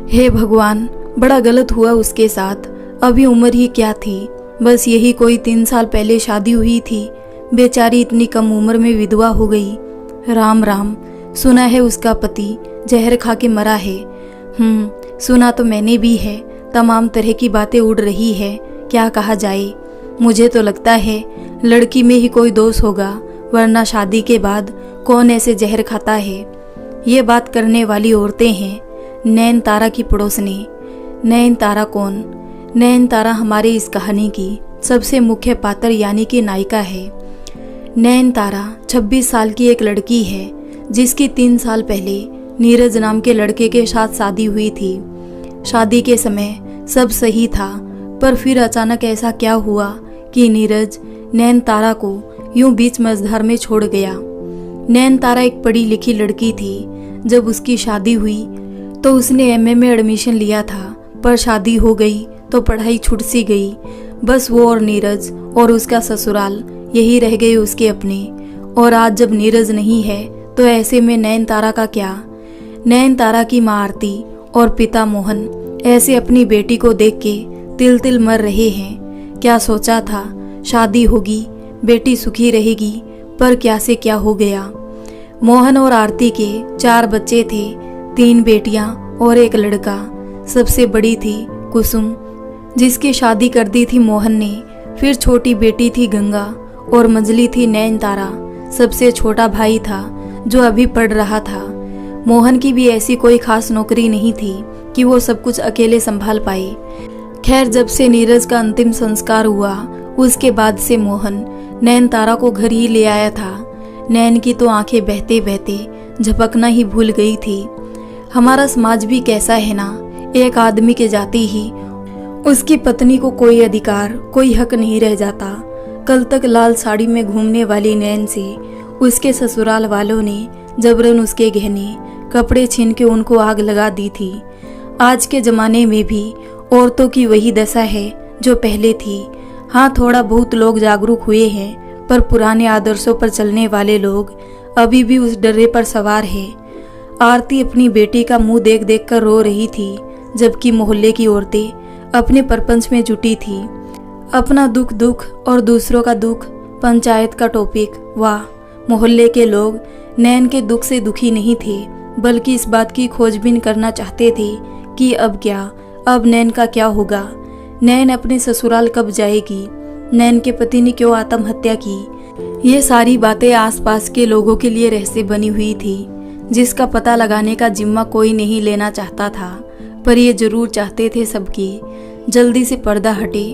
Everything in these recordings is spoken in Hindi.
हे भगवान, बड़ा गलत हुआ उसके साथ। अभी उम्र ही क्या थी, बस यही कोई 3 साल पहले शादी हुई थी। बेचारी इतनी कम उम्र में विधवा हो गई। राम राम। सुना है उसका पति जहर खा के मरा है। सुना तो मैंने भी है। तमाम तरह की बातें उड़ रही है, क्या कहा जाए। मुझे तो लगता है लड़की में ही कोई दोष होगा, वरना शादी के बाद कौन ऐसे जहर खाता है। ये बात करने वाली औरतें हैं नैन तारा की पड़ोसनी। नैन तारा कौन? नैन तारा हमारी इस कहानी की सबसे मुख्य पात्र यानी कि नायिका है। नैन तारा 26 साल की एक लड़की है जिसकी 3 साल पहले नीरज नाम के लड़के के साथ शादी हुई थी। शादी के समय सब सही था, पर फिर अचानक ऐसा क्या हुआ कि नीरज नैन तारा को यूं बीच मझधार में छोड़ गया। नैन तारा एक पढ़ी लिखी लड़की थी। जब उसकी शादी हुई तो उसने एमए में एडमिशन लिया था, पर शादी हो गई तो पढ़ाई छूट सी गई। बस वो और नीरज और उसका ससुराल यही रह गए उसके अपने। और आज जब नीरज नहीं है तो ऐसे में नैन तारा का क्या। नैन तारा की माँ आरती और पिता मोहन ऐसे अपनी बेटी को देख के तिल तिल मर रहे हैं। क्या सोचा था शादी होगी, बेटी सुखी रहेगी, पर क्या से क्या हो गया। मोहन और आरती के 4 बच्चे थे, 3 बेटियां और एक लड़का। सबसे बड़ी थी कुसुम, जिसकी शादी कर दी थी मोहन ने। फिर छोटी बेटी थी गंगा और मंझली थी नैन तारा। सबसे छोटा भाई था जो अभी पढ़ रहा था। मोहन की भी ऐसी कोई खास नौकरी नहीं थी कि वो सब कुछ अकेले संभाल पाए। खैर, जब से नीरज का अंतिम संस्कार हुआ उसके बाद से मोहन नैन तारा को घर ही ले आया था। नैन की तो आंखें बहते बहते झपकना ही भूल गई थी। हमारा समाज भी कैसा है ना, एक आदमी के जाते ही उसकी पत्नी को कोई अधिकार, कोई हक नहीं रह जाता। कल तक लाल साड़ी में घूमने वाली नैन से उसके ससुराल वालों ने जबरन उसके गहने कपड़े छीन के उनको आग लगा दी थी। आज के जमाने में भी औरतों की वही दशा है जो पहले थी। हाँ, थोड़ा बहुत लोग जागरूक हुए हैं, पर पुराने आदर्शों पर चलने वाले लोग अभी भी उस डर्रे पर सवार है। आरती अपनी बेटी का मुंह देख देख कर रो रही थी, जबकि मोहल्ले की औरतें अपने परपंच में जुटी थी। अपना दुख दुख और दूसरों का दुख पंचायत का टॉपिक। वाह, मोहल्ले के लोग नैन के दुख से दुखी नहीं थे, बल्कि इस बात की खोजबीन करना चाहते थे कि अब क्या, अब नैन का क्या होगा। नैन अपने ससुराल कब जाएगी, नैन के पति ने क्यों आत्महत्या की। ये सारी बातें आसपास के लोगों के लिए रहस्य बनी हुई थी, जिसका पता लगाने का जिम्मा कोई नहीं लेना चाहता था। पर ये जरूर चाहते थे सबकी जल्दी से पर्दा हटे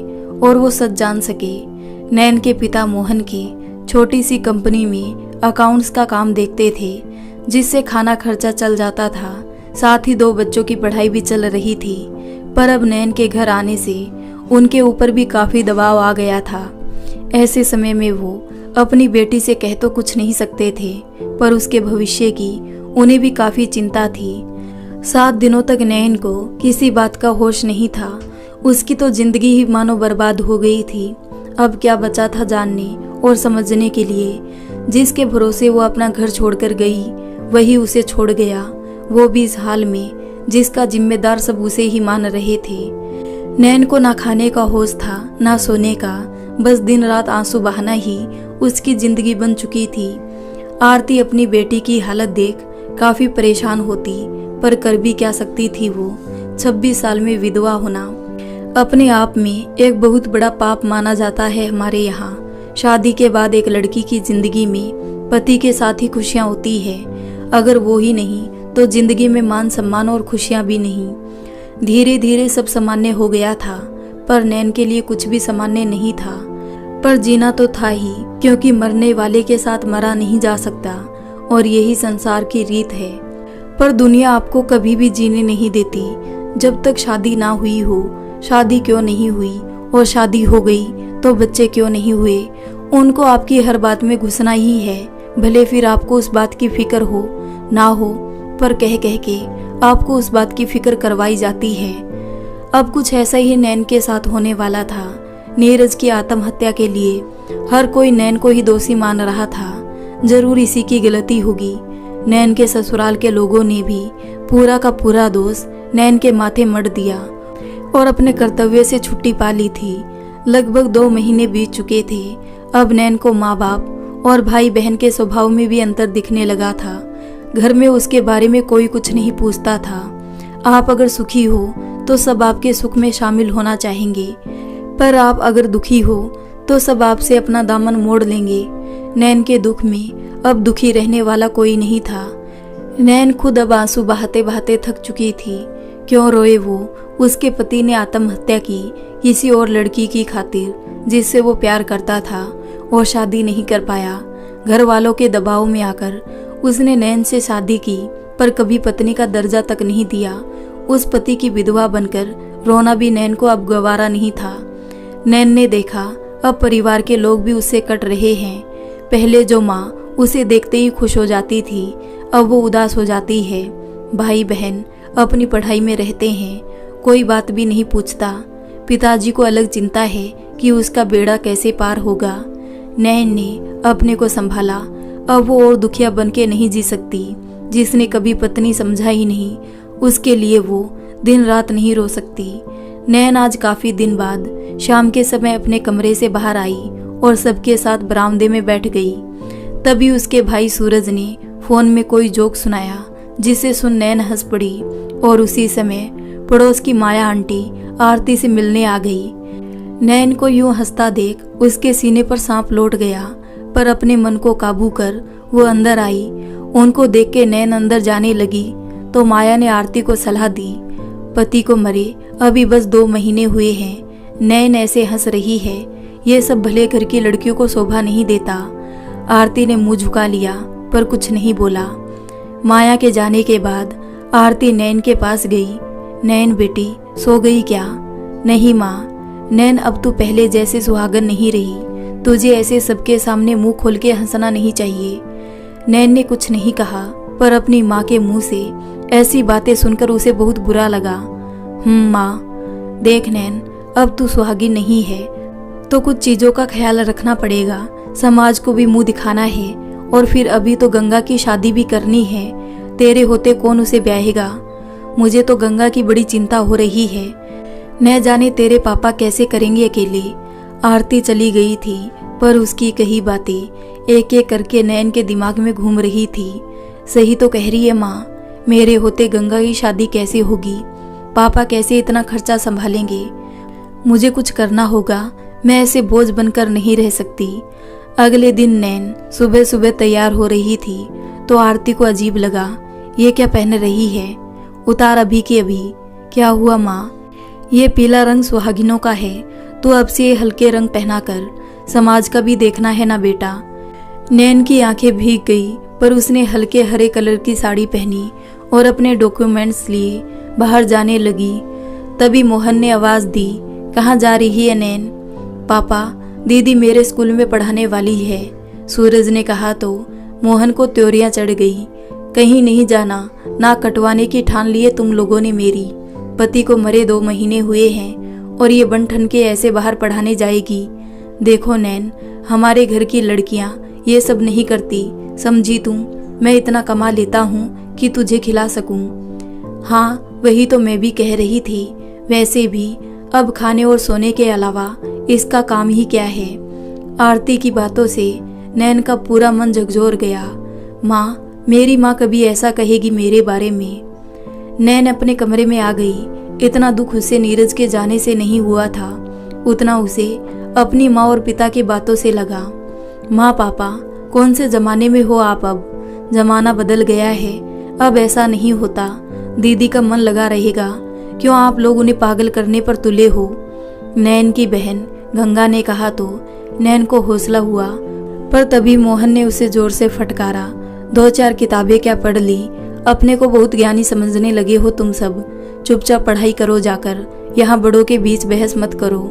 और वो सच जान सके। नैन के पिता मोहन की छोटी सी कंपनी में अकाउंट्स का काम देखते थे, जिससे खाना खर्चा चल जाता था, साथ ही 2 बच्चों की पढ़ाई भी चल रही थी। पर अब नैन के घर आने से उनके ऊपर भी काफ़ी दबाव आ गया था। ऐसे समय में वो अपनी बेटी से कह तो कुछ नहीं सकते थे, पर उसके भविष्य की उन्हें भी काफ़ी चिंता थी। 7 दिनों तक नैन को किसी बात का होश नहीं था। उसकी तो जिंदगी ही मानो बर्बाद हो गई थी। अब क्या बचा था जानने और समझने के लिए। जिसके भरोसे वो अपना घर छोड़कर गई, वही उसे छोड़ गया, वो भी इस हाल में जिसका जिम्मेदार सब उसे ही मान रहे थे। नैन को ना खाने का होश था, ना सोने का, बस दिन रात आंसू बहाना ही उसकी जिंदगी बन चुकी थी। आरती अपनी बेटी की हालत देख काफी परेशान होती, पर कर भी क्या सकती थी वो। 26 साल में विधवा होना अपने आप में एक बहुत बड़ा पाप माना जाता है हमारे यहाँ। शादी के बाद एक लड़की की जिंदगी में पति के साथ ही खुशियाँ होती है, अगर वो ही नहीं तो जिंदगी में मान सम्मान और खुशियाँ भी नहीं। धीरे धीरे सब सामान्य हो गया था, पर नैन के लिए कुछ भी सामान्य नहीं था। पर जीना तो था ही, क्योंकि मरने वाले के साथ मरा नहीं जा सकता और यही संसार की रीत है। पर दुनिया आपको कभी भी जीने नहीं देती जब तक शादी ना हुई हो। शादी क्यों नहीं हुई, और शादी हो गई तो बच्चे क्यों नहीं हुए, उनको आपकी हर बात में घुसना ही है। भले फिर आपको उस बात की फिक्र हो ना हो, पर कह कह के आपको उस बात की फिक्र करवाई जाती है। अब कुछ ऐसा ही नैन के साथ होने वाला था। नीरज की आत्महत्या के लिए हर कोई नैन को ही दोषी मान रहा था। जरूर इसी की गलती होगी। नैन के ससुराल के लोगों ने भी पूरा का पूरा दोष नैन के माथे मढ़ दिया और अपने कर्तव्य से छुट्टी पा ली थी। लगभग 2 महीने बीत चुके थे। अब नैन को माँ बाप और भाई बहन के स्वभाव में भी अंतर दिखने लगा था। घर में उसके बारे में कोई कुछ नहीं पूछता था। आप अगर सुखी हो तो सब आपके सुख में शामिल होना चाहेंगे, पर आप अगर दुखी हो तो सब आपसे अपना दामन मोड़ लेंगे। नैन के दुख में अब दुखी रहने वाला कोई नहीं था। नैन खुद अब आंसू बहाते बहाते थक चुकी थी। क्यों रोए वो? उसके पति ने आत्महत्या की किसी और लड़की की खातिर जिससे वो प्यार करता था और शादी नहीं कर पाया। घर वालों के दबाव में आकर उसने नैन से शादी की, पर कभी पत्नी का दर्जा तक नहीं दिया। उस पति की विधवा बनकर रोना भी नैन को अब गवारा नहीं था। नैन ने देखा अब परिवार के लोग भी उससे कट रहे हैं। पहले जो माँ उसे देखते ही खुश हो जाती थी, अब वो उदास हो जाती है। भाई बहन अपनी पढ़ाई में रहते हैं, कोई बात भी नहीं पूछता। पिताजी को अलग चिंता है कि उसका बेड़ा कैसे पार होगा। नैन ने अपने को संभाला। अब वो और दुखिया बन के नहीं जी सकती। जिसने कभी पत्नी समझा ही नहीं, उसके लिए वो दिन रात नहीं रो सकती। नैन आज काफी दिन बाद शाम के समय अपने कमरे से बाहर आई और सबके साथ बरामदे में बैठ गई। तभी उसके भाई सूरज ने फोन में कोई जोक सुनाया, जिसे सुन नैन हंस पड़ी और उसी समय पड़ोस की माया आंटी आरती से मिलने आ गई। नैन को यूं हंसता देख उसके सीने पर सांप लौट गया, पर अपने मन को काबू कर वो अंदर आई। उनको देख के नैन अंदर जाने लगी तो माया ने आरती को सलाह दी, पति को मरे अभी बस 2 महीने हुए हैं। नैन ऐसे हंस रही है, ये सब भले घर की लड़कियों को शोभा नहीं देता। आरती ने मुंह झुका लिया पर कुछ नहीं बोला। माया के जाने के बाद आरती नैन के पास गई। नैन बेटी सो गई क्या? नहीं माँ। नैन अब तू पहले जैसे सुहागन नहीं रही। तुझे ऐसे सबके सामने मुंह खोल के हंसना नहीं चाहिए। नैन ने कुछ नहीं कहा, पर अपनी माँ के मुंह से ऐसी बातें सुनकर उसे बहुत बुरा लगा। माँ देख नैन, अब तू सुहागी नहीं है तो कुछ चीजों का ख्याल रखना पड़ेगा। समाज को भी मुंह दिखाना है, और फिर अभी तो गंगा की शादी भी करनी है। तेरे होते कौन उसे ब्याहेगा? मुझे तो गंगा की बड़ी चिंता हो रही है। न जाने तेरे पापा कैसे करेंगे अकेले। आरती चली गई थी, पर उसकी कही बातें एक एक करके नैन के दिमाग में घूम रही थी। सही तो कह रही है माँ, मेरे होते गंगा की शादी कैसे होगी? पापा कैसे इतना खर्चा संभालेंगे? मुझे कुछ करना होगा, मैं ऐसे बोझ बनकर नहीं रह सकती। अगले दिन नैन सुबह सुबह तैयार हो रही थी तो आरती को अजीब लगा। ये क्या पहन रही है? उतार अभी के अभी। क्या हुआ माँ? ये पीला रंग सुहागिनों का है, तो अब से ये हल्के रंग पहनाकर समाज का भी देखना है ना बेटा। नैन की आंखें भीग गई, पर उसने हल्के हरे कलर की साड़ी पहनी और अपने डॉक्यूमेंट्स लिए बाहर जाने लगी। तभी मोहन ने आवाज दी, कहाँ जा रही है नैन? पापा, दीदी मेरे स्कूल में पढ़ाने वाली है, सूरज ने कहा तो मोहन को त्योरियां चढ़ गई। कहीं नहीं जाना, नाक कटवाने की ठान लिए तुम लोगों ने मेरी। पति को मरे 2 महीने हुए हैं और ये बन ठन के ऐसे बाहर पढ़ाने जाएगी। देखो नैन, हमारे घर की लड़कियां ये सब नहीं करती, समझी तुम? मैं इतना कमा लेता हूँ कि तुझे खिला सकूं। हाँ, वही तो मैं भी कह रही थी। वैसे भी अब खाने और सोने के अलावा इसका काम ही क्या है? आरती की बातों से नैन का पूरा मन झकझोर गया। माँ, मेरी माँ कभी ऐसा कहेगी मेरे बारे में? नैन अपने कमरे में आ गई। इतना दुख उसे नीरज के जाने से नहीं हुआ था, उतना उसे अपनी माँ और पिता की बातों से लगा। माँ पापा, कौन से जमाने में हो आप? अब जमाना बदल गया है, अब ऐसा नहीं होता। दीदी का मन लगा रहेगा, क्यों आप लोग उन्हें पागल करने पर तुले हो? नैन की बहन गंगा ने कहा तो नैन को हौसला हुआ, पर तभी मोहन ने उसे जोर से फटकारा। 2-4 किताबें क्या पढ़ ली? अपने को बहुत ज्ञानी समझने लगे हो तुम सब। चुपचाप पढ़ाई करो जाकर, यहाँ बड़ों के बीच बहस मत करो।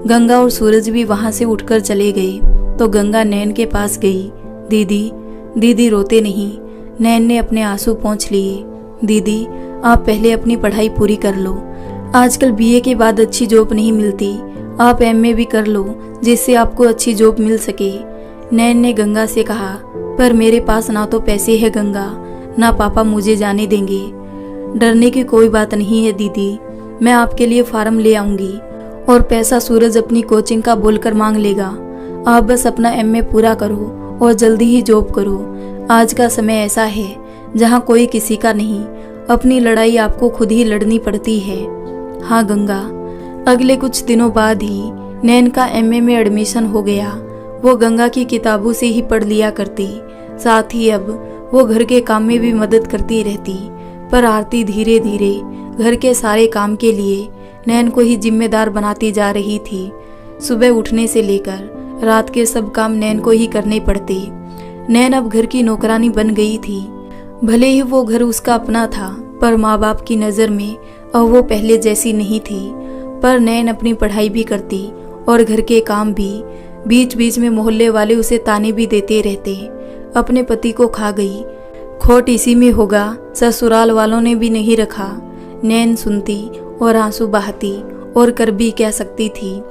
गंगा और सूरज भी वहाँ से उठकर चले गए तो गंगा नैन के पास गई। दीदी, दीदी रोते नहीं। नैन ने अपने आंसू पोंछ लिए। दीदी, आप पहले अपनी पढ़ाई पूरी कर लो। आजकल बीए के बाद अच्छी जॉब नहीं मिलती, आप एमए भी कर लो जिससे आपको अच्छी जॉब मिल सके। नैन ने गंगा से कहा, पर मेरे पास ना तो पैसे है गंगा, ना पापा मुझे जाने देंगे। डरने की कोई बात नहीं है दीदी, मैं आपके लिए फार्म ले आऊंगी और पैसा सूरज अपनी कोचिंग का बोलकर मांग लेगा। आप बस अपना एमए पूरा करो और जल्दी ही जॉब करो। आज का समय ऐसा है जहाँ कोई किसी का नहीं, अपनी लड़ाई आपको खुद ही लड़नी पड़ती है। हाँ गंगा। अगले कुछ दिनों बाद ही नैन का एमए में एडमिशन हो गया। वो गंगा की किताबों से ही पढ़ लिया करती, साथ ही अब वो घर के काम में भी मदद करती रहती। पर आरती धीरे धीरे घर के सारे काम के लिए नैन को ही जिम्मेदार बनाती जा रही थी। सुबह उठने से लेकर रात के सब काम नैन को ही करने पड़ते। नैन अब घर की नौकरानी बन गई थी। भले ही वो घर उसका अपना था, पर माँ बाप की नज़र में अब वो पहले जैसी नहीं थी। पर नैन अपनी पढ़ाई भी करती और घर के काम भी। बीच बीच में मोहल्ले वाले उसे ताने भी देते रहते, अपने पति को खा गई, खोट इसी में होगा, ससुराल वालों ने भी नहीं रखा। नैन सुनती और आंसू बहाती और कर भी क्या सकती थी।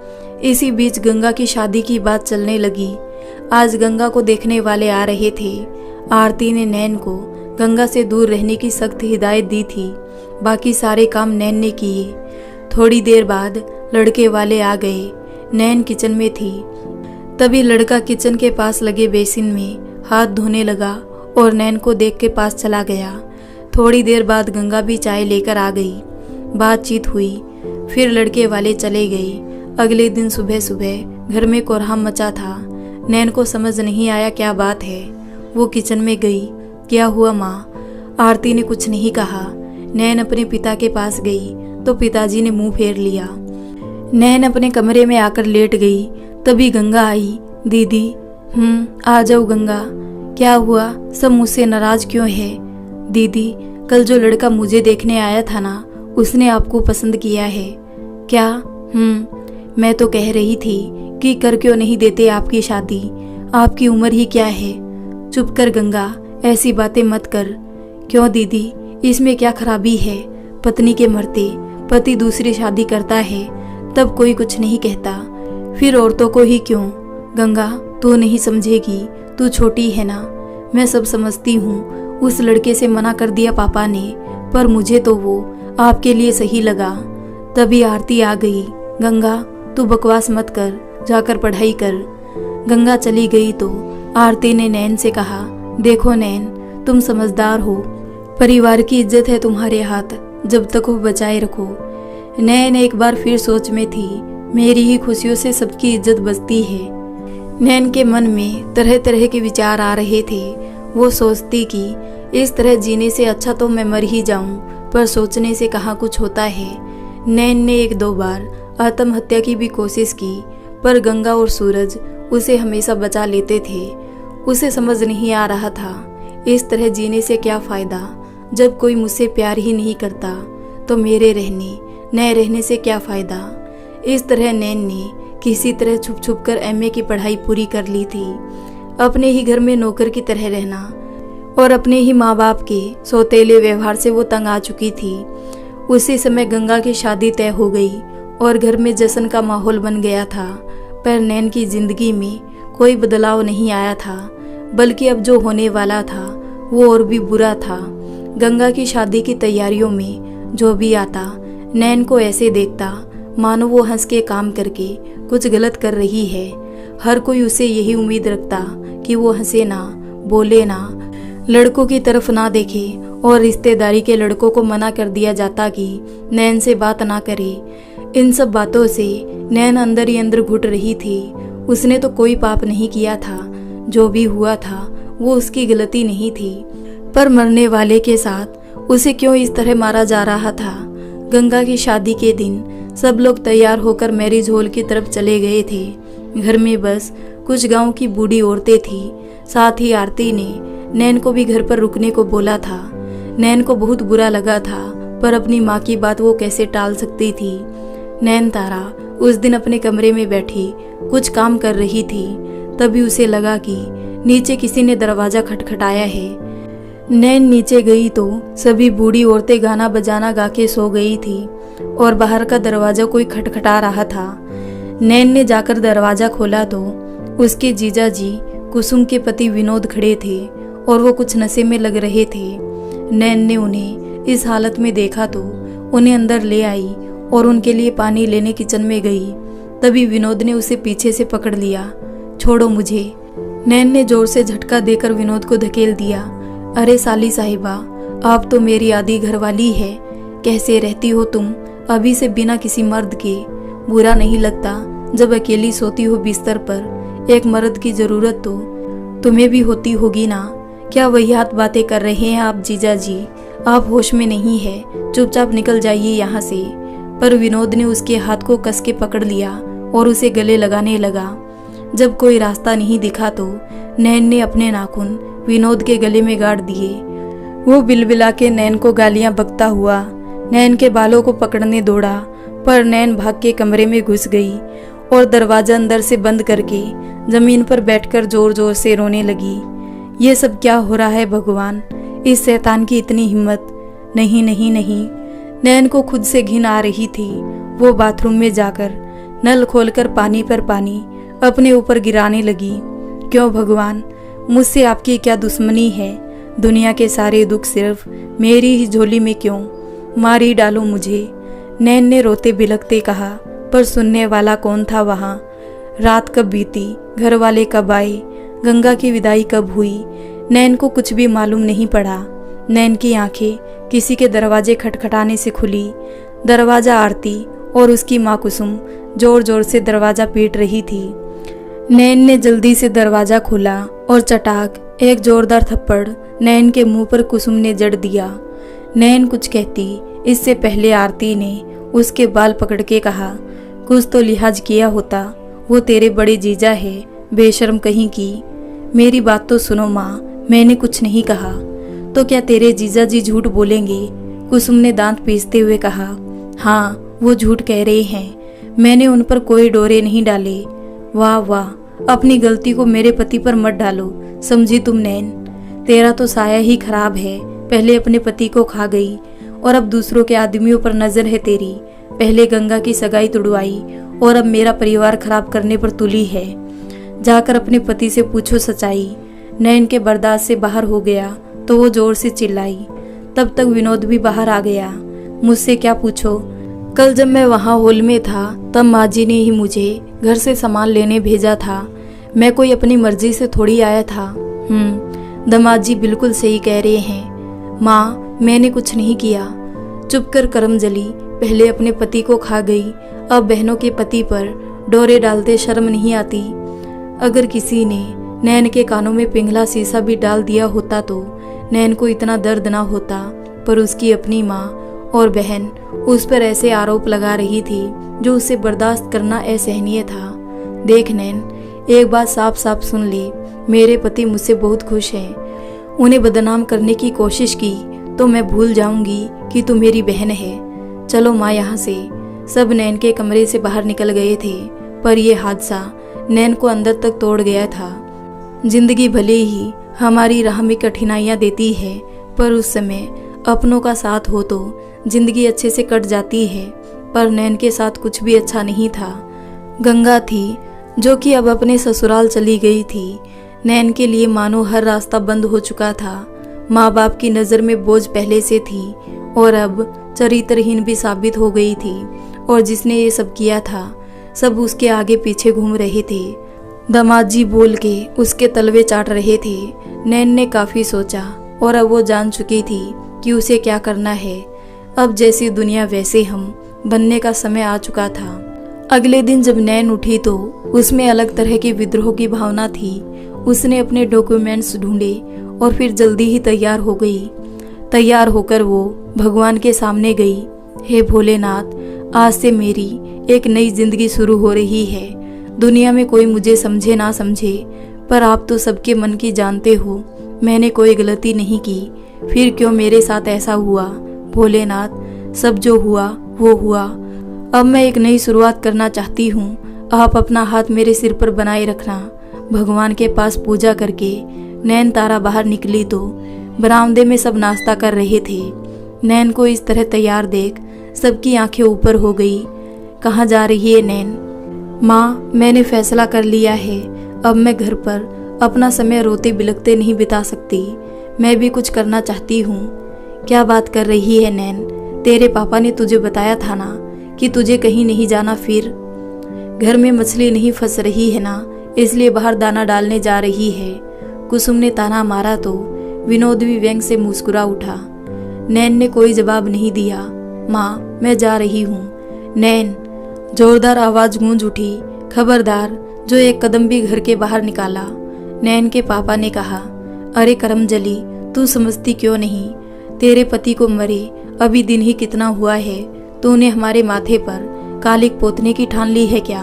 इसी बीच गंगा की शादी की बात चलने लगी। आज गंगा को देखने वाले आ रहे थे। आरती ने नैन को गंगा से दूर रहने की सख्त हिदायत दी थी। बाकी सारे काम नैन ने किए। थोड़ी देर बाद लड़के वाले आ गए। नैन किचन में थी, तभी लड़का किचन के पास लगे बेसिन में हाथ धोने लगा और नैन को देख के पास चला गया। थोड़ी देर बाद गंगा भी चाय लेकर आ गई। बातचीत हुई, फिर लड़के वाले चले गए। अगले दिन सुबह सुबह घर में कोहराम मचा था। नैन को समझ नहीं आया क्या बात है। वो किचन में गई। क्या हुआ माँ? आरती ने कुछ नहीं कहा। नैन अपने पिता के पास गई तो पिताजी ने मुंह फेर लिया। नैन अपने कमरे में आकर लेट गई। तभी गंगा आई। दीदी। आ जाओ गंगा। क्या हुआ? सब मुझसे नाराज क्यों है? दीदी, कल जो लड़का मुझे देखने आया था ना, उसने आपको पसंद किया है। क्या? मैं तो कह रही थी कि कर क्यों नहीं देते आपकी शादी? आपकी उम्र ही क्या है? चुप कर गंगा, ऐसी बातें मत कर। क्यों दीदी, इसमें क्या खराबी है? पत्नी के मरते पति दूसरी शादी करता है तब कोई कुछ नहीं कहता, फिर औरतों को ही क्यों? गंगा, तू नहीं समझेगी, तू छोटी है ना। मैं सब समझती हूँ। उस लड़के से मना कर दिया पापा ने, पर मुझे तो वो आपके लिए सही लगा। तभी आरती आ गई। गंगा, तू बकवास मत कर, जाकर पढ़ाई कर। गंगा चली गई तो आरती ने नैन से कहा, देखो नैन, तुम समझदार हो, परिवार की इज्जत है तुम्हारे हाथ, जब तक वो बचाए रखो। नैन एक बार फिर सोच में थी। मेरी ही खुशियों से सबकी इज्जत बचती है। नैन के मन में तरह तरह के विचार आ रहे थे। वो सोचती कि इस तरह जीने से अच्छा तो मैं मर ही जाऊं, पर सोचने से कहाँ कुछ होता है। नैन ने एक दो बार आत्महत्या की भी कोशिश की, पर गंगा और सूरज उसे हमेशा बचा लेते थे। उसे समझ नहीं आ रहा था, इस तरह जीने से क्या फ़ायदा। जब कोई मुझसे प्यार ही नहीं करता तो मेरे रहने न रहने से क्या फ़ायदा। इस तरह नैन ने किसी तरह छुप छुप कर एमए की पढ़ाई पूरी कर ली थी। अपने ही घर में नौकर की तरह रहना और अपने ही माँ बाप के सौतेले व्यवहार से वो तंग आ चुकी थी। उसी समय गंगा की शादी तय हो गई और घर में जश्न का माहौल बन गया था। पर नैन की जिंदगी में कोई बदलाव नहीं आया था, बल्कि अब जो होने वाला था वो और भी बुरा था। गंगा की शादी की तैयारियों में जो भी आता, नैन को ऐसे देखता मानो वो हंस के काम करके कुछ गलत कर रही है। हर कोई उसे यही उम्मीद रखता कि वो हंसे ना, बोले ना, लड़कों की तरफ ना देखे, और रिश्तेदारी के लड़कों को मना कर दिया जाता कि नैन से बात ना करे। इन सब बातों से नैन अंदर ही अंदर घुट रही थी। उसने तो कोई पाप नहीं किया था। जो भी हुआ था वो उसकी गलती नहीं थी, पर मरने वाले के साथ उसे क्यों इस तरह मारा जा रहा था। गंगा की शादी के दिन सब लोग तैयार होकर मैरिज हॉल की तरफ चले गए थे। घर में बस कुछ गांव की बूढ़ी औरतें थी। साथ ही आरती ने नैन को भी घर पर रुकने को बोला था। नैन को बहुत बुरा लगा था, पर अपनी माँ की बात वो कैसे टाल सकती थी। नैन तारा उस दिन अपने कमरे में बैठी कुछ काम कर रही थी। तभी उसे लगा कि नीचे किसी ने दरवाजा खटखटाया है। नैन नीचे गई तो सभी बूढ़ी औरतें गाना बजाना गा के सो गई थी और बाहर का दरवाजा कोई खटखटा रहा था। नैन ने जाकर दरवाजा खोला तो उसके जीजा जी कुसुम के पति विनोद खड़े थे और वो कुछ नशे में लग रहे थे। नैन ने उन्हें इस हालत में देखा तो उन्हें अंदर ले आई और उनके लिए पानी लेने किचन में गई। तभी विनोद ने उसे पीछे से पकड़ लिया। छोड़ो मुझे। नैन ने जोर से झटका देकर विनोद को धकेल दिया। अरे साली साहिबा, आप तो मेरी आधी घरवाली है। कैसे रहती हो तुम अभी से बिना किसी मर्द के? बुरा नहीं लगता जब अकेली सोती हो बिस्तर पर? एक मर्द की जरूरत तो तुम्हें भी होती होगी ना। क्या वहियात बातें कर रहे हैं आप जीजा जी? आप होश में नहीं है, चुपचाप निकल जाइए यहाँ से। पर विनोद ने उसके हाथ को कस के पकड़ लिया और उसे गले लगाने लगा। जब कोई रास्ता नहीं दिखा तो नैन ने अपने नाखून विनोद के गले में गाड़ दिए। वो बिलबिला के नैन को गालियां बकता हुआ नैन के बालों को पकड़ने दौड़ा, पर नैन भाग के कमरे में घुस गई और दरवाजा अंदर से बंद करके जमीन पर बैठकर जोर जोर से रोने लगी। ये सब क्या हो रहा है भगवान? इस शैतान की इतनी हिम्मत! नहीं नहीं नहीं। नैन को खुद से घिन आ रही थी। वो बाथरूम में जाकर नल खोलकर पानी पर पानी अपने ऊपर गिराने लगी। क्यों भगवान, मुझसे आपकी क्या दुश्मनी है? दुनिया के सारे दुख सिर्फ मेरी ही झोली में क्यों? मार ही डालो मुझे। नैन ने रोते बिलखते कहा, पर सुनने वाला कौन था वहाँ? रात कब बीती, घर वाले कब आए, गंगा की विदाई कब हुई, नैन को कुछ भी मालूम नहीं पड़ा। नैन की आंखें किसी के दरवाजे खटखटाने से खुली। दरवाजा आरती और उसकी माँ कुसुम जोर जोर से दरवाजा पीट रही थी। नैन ने जल्दी से दरवाजा खोला और चटाक एक जोरदार थप्पड़ नैन के मुंह पर कुसुम ने जड़ दिया। नैन कुछ कहती इससे पहले आरती ने उसके बाल पकड़ के कहा, कुछ तो लिहाज किया होता, वो तेरे बड़े जीजा है, बेशर्म कहीं की। मेरी बात तो सुनो माँ, मैंने कुछ नहीं कहा। तो क्या तेरे जीजा जी झूठ बोलेंगे? कुसुम ने दांत पीसते हुए कहा। हाँ, वो झूठ कह रहे हैं, मैंने उन पर कोई डोरे नहीं डाले। वाह वाह, अपनी गलती को मेरे पति पर मत डालो, समझी तुम नैन? तेरा तो साया ही खराब है। पहले अपने पति को खा गई और अब दूसरों के आदमियों पर नजर है तेरी। पहले गंगा की सगाई तुड़वाई और अब मेरा परिवार खराब करने पर तुली है। जाकर अपने पति से पूछो सच्चाई। नैन के बर्दाश्त से बाहर हो गया तो वो जोर से चिल्लाई। तब तक विनोद भी बाहर आ गया। मुझसे क्या पूछो? कल जब मैं वहाँ हॉल में था तब माँ जी ने ही मुझे घर से सामान लेने भेजा था। मैं कोई अपनी मर्जी से थोड़ी आया था। दामाद जी बिल्कुल सही कह रहे हैं माँ, मैंने कुछ नहीं किया। चुप कर करमजली, पहले अपने पति को खा गई, अब बहनों के पति पर डोरे डालते शर्म नहीं आती। अगर किसी ने नैन के कानों में पिघला शीशा भी डाल दिया होता तो नैन को इतना दर्द ना होता, पर उसकी अपनी माँ और बहन उस पर ऐसे आरोप लगा रही थी जो उसे बर्दाश्त करना असहनीय था। देख नैन, एक बात साफ साफ सुन ले, मेरे पति मुझसे बहुत खुश हैं। उन्हें बदनाम करने की कोशिश की तो मैं भूल जाऊंगी कि तू मेरी बहन है। चलो माँ यहाँ से। सब नैन के कमरे से बाहर निकल गए थे, पर यह हादसा नैन को अंदर तक तोड़ गया था। जिंदगी भले ही हमारी राह में कठिनाइयाँ देती है, पर उस समय अपनों का साथ हो तो जिंदगी अच्छे से कट जाती है। पर नैन के साथ कुछ भी अच्छा नहीं था। गंगा थी जो कि अब अपने ससुराल चली गई थी। नैन के लिए मानो हर रास्ता बंद हो चुका था। माँ बाप की नज़र में बोझ पहले से थी और अब चरित्रहीन भी साबित हो गई थी। और जिसने ये सब किया था सब उसके आगे पीछे घूम रहे थे। दामाद जी बोल के उसके तलवे चाट रहे थे। नैन ने काफ़ी सोचा और अब वो जान चुकी थी कि उसे क्या करना है। अब जैसी दुनिया वैसे हम बनने का समय आ चुका था। अगले दिन जब नैन उठी तो उसमें अलग तरह की विद्रोह की भावना थी। उसने अपने डॉक्यूमेंट्स ढूंढे और फिर जल्दी ही तैयार हो गई। तैयार होकर वो भगवान के सामने गई। हे भोलेनाथ, आज से मेरी एक नई जिंदगी शुरू हो रही है। दुनिया में कोई मुझे समझे ना समझे, पर आप तो सबके मन की जानते हो। मैंने कोई गलती नहीं की, फिर क्यों मेरे साथ ऐसा हुआ? भोलेनाथ, सब जो हुआ वो हुआ। अब मैं एक नई शुरुआत करना चाहती हूँ। आप अपना हाथ मेरे सिर पर बनाए रखना। भगवान के पास पूजा करके नैन तारा बाहर निकली तो बरामदे में सब नाश्ता कर रहे थे। नैन को इस तरह तैयार देख सबकी आंखें ऊपर हो गई। कहाँ जा रही है नैन? माँ, मैंने फैसला कर लिया है। अब मैं घर पर अपना समय रोते बिलखते नहीं बिता सकती। मैं भी कुछ करना चाहती हूँ। क्या बात कर रही है नैन? तेरे पापा ने तुझे बताया था ना कि तुझे कहीं नहीं जाना। फिर घर में मछली नहीं फंस रही है ना, इसलिए बाहर दाना डालने जा रही है। कुसुम ने ताना मारा तो विनोद भी व्यंग से मुस्कुरा उठा। नैन ने कोई जवाब नहीं दिया। माँ, मैं जा रही हूँ। नैन, जोरदार आवाज गूंज उठी। खबरदार, जो एक कदम भी घर के बाहर निकाला। नैन के पापा ने कहा, अरे करमजली, तू समझती क्यों नहीं? तेरे पति को मरे अभी दिन ही कितना हुआ है, तूने हमारे माथे पर कालिक पोतने की ठान ली है क्या?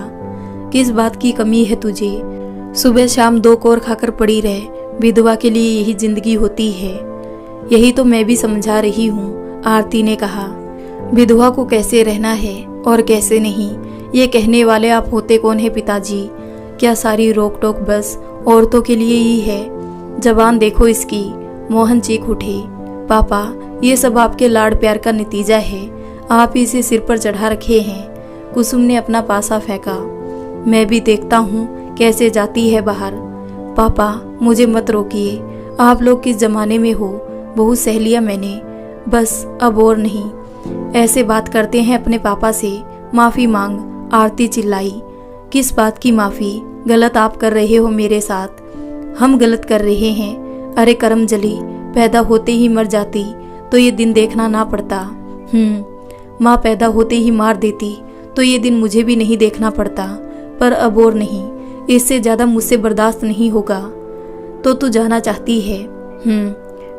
किस बात की कमी है तुझे? सुबह शाम 2 कोर खाकर पड़ी रहे। विधवा के लिए यही जिंदगी होती है। यही तो मैं भी समझा रही हूँ, आरती ने कहा। विधवा को कैसे रहना है और कैसे नहीं, ये कहने वाले आप होते कौन है पिताजी? क्या सारी रोक टोक बस औरतों के लिए ही है? जबान देखो इसकी। मोहन चीख उठे। पापा, ये सब आपके लाड प्यार का नतीजा है। आप इसे सिर पर चढ़ा रखे हैं। कुसुम ने अपना पासा फेंका। मैं भी देखता हूँ कैसे जाती है बाहर। पापा, मुझे मत रोकिए। आप लोग किस जमाने में हो? बहुत सह लिया मैंने, बस अब और नहीं। ऐसे बात करते हैं अपने पापा से? माफी मांग, आरती चिल्लाई। किस बात की माफी? गलत आप कर रहे हो मेरे साथ। हम गलत कर रहे हैं? अरे करमजली, पैदा होते ही मर जाती तो ये दिन देखना ना पड़ता। माँ पैदा होते ही मार देती तो ये दिन मुझे भी नहीं देखना पड़ता। पर अब और नहीं, इससे ज्यादा मुझसे बर्दाश्त नहीं होगा। तो तू जाना चाहती है?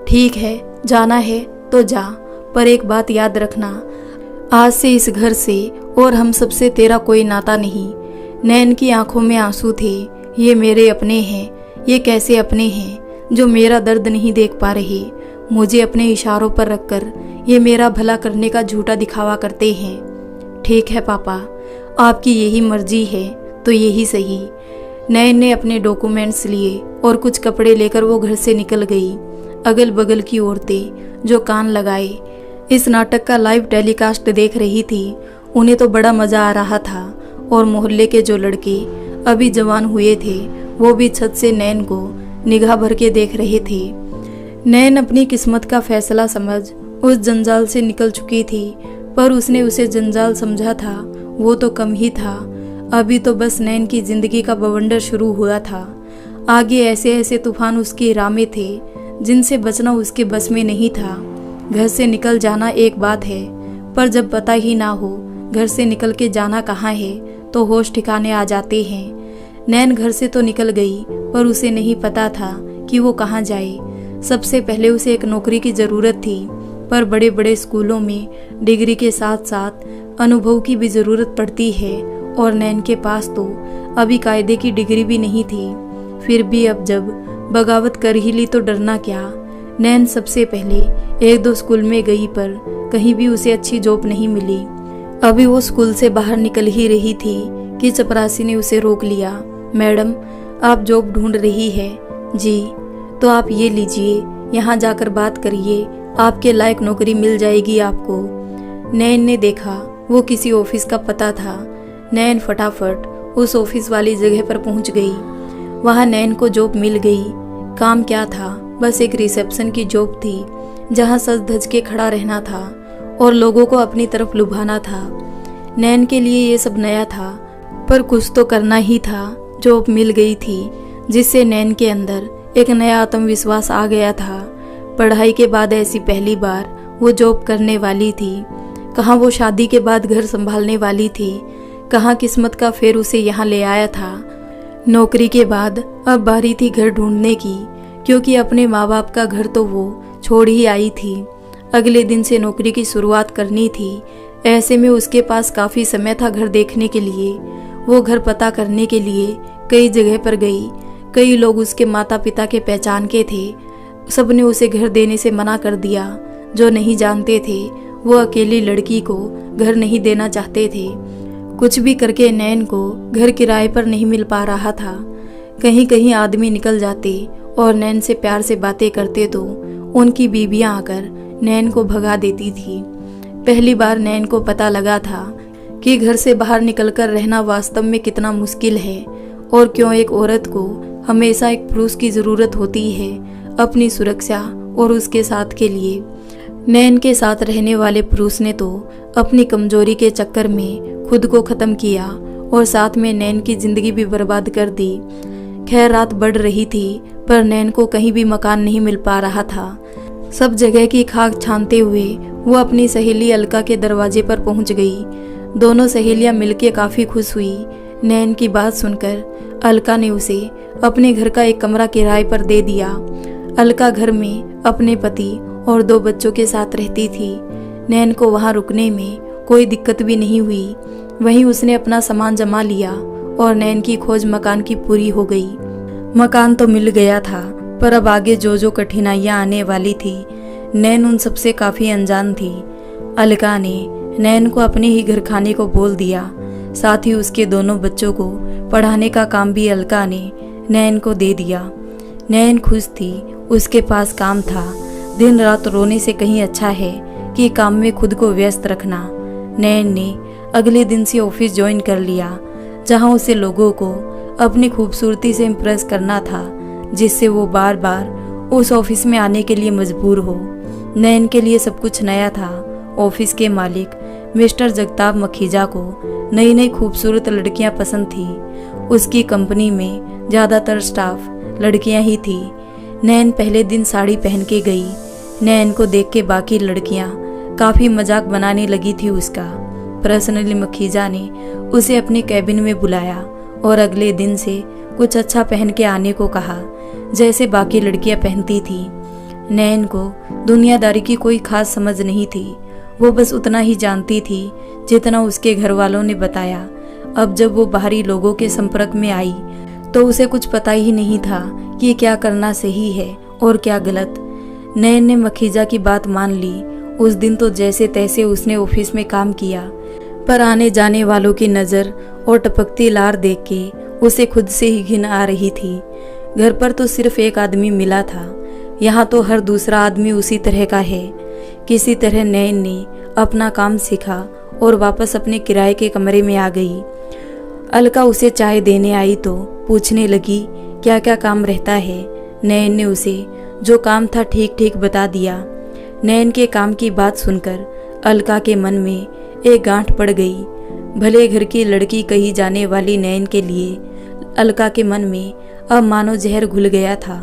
ठीक है, जाना है तो जा, पर एक बात याद रखना, आज से इस घर से और हम सबसे तेरा कोई नाता नहीं। नैन की आंखों में आंसू थे। ये मेरे अपने हैं। ये कैसे अपने हैं जो मेरा दर्द नहीं देख पा रहे? मुझे अपने इशारों पर रखकर ये मेरा भला करने का झूठा दिखावा करते हैं। ठीक है पापा, आपकी यही मर्जी है तो यही सही। नैन ने अपने डॉक्यूमेंट्स लिए और कुछ कपड़े लेकर वो घर से निकल गई। अगल बगल की औरतें जो कान लगाए इस नाटक का लाइव टेलीकास्ट देख रही थी, उन्हें तो बड़ा मजा आ रहा था। और मोहल्ले के जो लड़के अभी जवान हुए थे, वो भी छत से नैन को निगाह भर के देख रहे थे। नैन अपनी किस्मत का फैसला समझ उस जंजाल से निकल चुकी थी, पर उसने उसे जंजाल समझा था वो तो कम ही था। अभी तो बस नैन की जिंदगी का बवंडर शुरू हुआ था। आगे ऐसे ऐसे तूफान उसकी राह में थे जिनसे बचना उसके बस में नहीं था। घर से निकल जाना एक बात है, पर जब पता ही ना हो घर से निकल के जाना कहाँ है तो होश ठिकाने आ जाते हैं। नैन घर से तो निकल गई, पर उसे नहीं पता था कि वो कहाँ जाए। सबसे पहले उसे एक नौकरी की ज़रूरत थी, पर बड़े बड़े स्कूलों में डिग्री के साथ साथ अनुभव की भी ज़रूरत पड़ती है, और नैन के पास तो अभी कायदे की डिग्री भी नहीं थी। फिर भी अब जब बगावत कर ही ली तो डरना क्या। नैन सबसे पहले 1-2 स्कूल में गई, पर कहीं भी उसे अच्छी जॉब नहीं मिली। अभी वो स्कूल से बाहर निकल ही रही थी कि चपरासी ने उसे रोक लिया। मैडम, आप जॉब ढूंढ रही है? जी। तो आप ये लीजिए, यहाँ जाकर बात करिए, आपके लायक नौकरी मिल जाएगी आपको। नैन ने देखा वो किसी ऑफिस का पता था। नैन फटाफट उस ऑफिस वाली जगह पर पहुंच गई। वहाँ नैन को जॉब मिल गई। काम क्या था? बस एक रिसेप्शन की जॉब थी, जहाँ सज धज के खड़ा रहना था और लोगों को अपनी तरफ लुभाना था। नैन के लिए ये सब नया था, पर कुछ तो करना ही था। जॉब मिल गई थी, जिससे नैन के अंदर एक नया आत्मविश्वास आ गया था। पढ़ाई के बाद ऐसी पहली बार वो जॉब करने वाली थी। कहाँ वो शादी के बाद घर संभालने वाली थी, कहाँ किस्मत का फेर उसे यहाँ ले आया था। नौकरी के बाद अब बारी थी घर ढूंढने की, क्योंकि अपने माँ बाप का घर तो वो छोड़ ही आई थी। अगले दिन से नौकरी की शुरुआत करनी थी। ऐसे में उसके पास काफ़ी समय था घर देखने के लिए। वो घर पता करने के लिए कई जगह पर गई। कई लोग उसके माता पिता के पहचान के थे। सबने उसे घर देने से मना कर दिया। जो नहीं जानते थे वो अकेली लड़की को घर नहीं देना चाहते थे। कुछ भी करके नैन को घर किराए पर नहीं मिल पा रहा था। कहीं कहीं आदमी निकल जाते और नैन से प्यार से बातें करते तो उनकी बीवियां आकर नैन को भगा देती थी। पहली बार नैन को पता लगा था कि घर से बाहर निकलकर रहना वास्तव में कितना मुश्किल है, और क्यों एक औरत को हमेशा एक पुरुष की ज़रूरत होती है अपनी सुरक्षा और उसके साथ के लिए। नैन के साथ रहने वाले पुरुष ने तो अपनी कमजोरी के चक्कर में खुद को खत्म किया और साथ में नैन की जिंदगी भी बर्बाद कर दी। खैर, रात बढ़ रही थी पर नैन को कहीं भी मकान नहीं मिल पा रहा था। सब जगह की खाक छानते हुए वो अपनी सहेली अलका के दरवाजे पर पहुंच गई। दोनों सहेलियां मिलकर काफी खुश हुई। नैन की बात सुनकर अलका ने उसे अपने घर का एक कमरा किराए पर दे दिया। अलका घर में अपने पति और 2 बच्चों के साथ रहती थी। नैन को वहां रुकने में कोई दिक्कत भी नहीं हुई। वहीं उसने अपना सामान जमा लिया और नैन की खोज मकान की पूरी हो गई। मकान तो मिल गया था पर अब आगे जो जो कठिनाइयां आने वाली थी, नैन उन सबसे काफी अनजान थी। अलका ने नैन को अपने ही घर खाने को बोल दिया। साथ ही उसके दोनों बच्चों को पढ़ाने का काम भी अलका ने नैन को दे दिया। नैन खुश थी, उसके पास काम था। दिन रात रोने से कहीं अच्छा है कि काम में खुद को व्यस्त रखना। नैन ने अगले दिन से ऑफिस ज्वाइन कर लिया, जहां उसे लोगों को अपनी खूबसूरती से इम्प्रेस करना था, जिससे वो बार बार उस ऑफिस में आने के लिए मजबूर हो। नैन के लिए सब कुछ नया था। ऑफिस के मालिक मिस्टर जगताप मखीजा को नई नई खूबसूरत लड़कियां पसंद थी। उसकी कंपनी में ज़्यादातर स्टाफ लड़कियां ही थी। नैन पहले दिन साड़ी पहन के गई। नैन को देख के बाकी लड़कियां काफ़ी मजाक बनाने लगी थी उसका। पर्सनली मखीजा ने उसे अपने कैबिन में बुलाया और अगले दिन से कुछ अच्छा पहन के आने को कहा, जैसे बाकी लड़कियां पहनती थी। नैन को दुनियादारी की कोई खास समझ नहीं थी। वो बस उतना ही जानती थी जितना उसके घर वालों ने बताया। अब जब वो बाहरी लोगों के संपर्क में आई तो उसे कुछ पता ही नहीं था कि क्या करना सही है और क्या गलत। नैन ने मखीजा की बात मान ली। उस दिन तो जैसे तैसे उसने ऑफिस में काम किया, पर आने जाने वालों की नज़र और टपकती लार देख के उसे खुद से ही घिन आ रही थी। घर पर तो सिर्फ एक आदमी मिला था, यहाँ तो हर दूसरा आदमी उसी तरह का है। किसी तरह नैन ने अपना काम सीखा और वापस अपने किराए के कमरे में आ गई। अलका उसे चाय देने आई तो पूछने लगी क्या क्या काम रहता है। नैन ने उसे जो काम था ठीक ठीक बता दिया। नैन के काम की बात सुनकर अलका के मन में एक गांठ पड़ गई। भले घर की लड़की कही जाने वाली नैन के लिए अलका के मन में अब मानो जहर घुल गया था।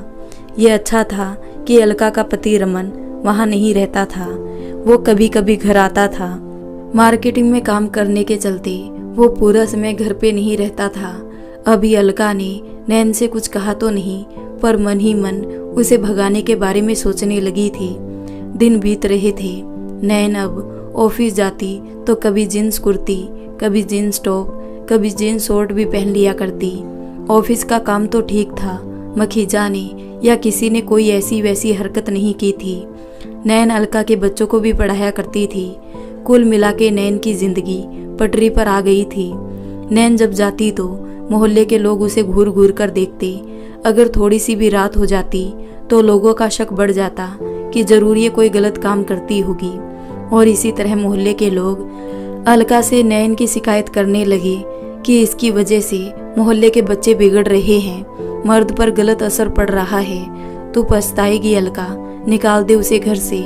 ये अच्छा था कि अलका का पति रमन वहाँ नहीं रहता था। वो कभी कभी घर आता था। मार्केटिंग में काम करने के चलते वो पूरा समय घर पे नहीं रहता था। अभी अलका ने नैन से कुछ कहा तो नहीं, पर मन ही मन उसे भगाने के बारे में सोचने लगी थी। दिन बीत रहे थे। नैन अब ऑफिस जाती तो कभी जींस कुर्ती, कभी जींस टॉप, कभी जींस शॉर्ट भी पहन लिया करती। ऑफिस का काम तो ठीक था, मखीजा ने या किसी ने कोई ऐसी वैसी हरकत नहीं की थी। नैन अलका के बच्चों को भी पढ़ाया करती थी। कुल मिला के नैन की जिंदगी पटरी पर आ गई थी। नैन जब जाती तो मोहल्ले के लोग उसे घूर घूर कर देखते। अगर थोड़ी सी भी रात हो जाती तो लोगों का शक बढ़ जाता कि जरूर ये कोई गलत काम करती होगी। और इसी तरह मोहल्ले के लोग अलका से नैन की शिकायत करने लगे कि इसकी वजह से मोहल्ले के बच्चे बिगड़ रहे हैं, मर्द पर गलत असर पड़ रहा है। तू पछताएगी अलका, निकाल दे उसे घर से।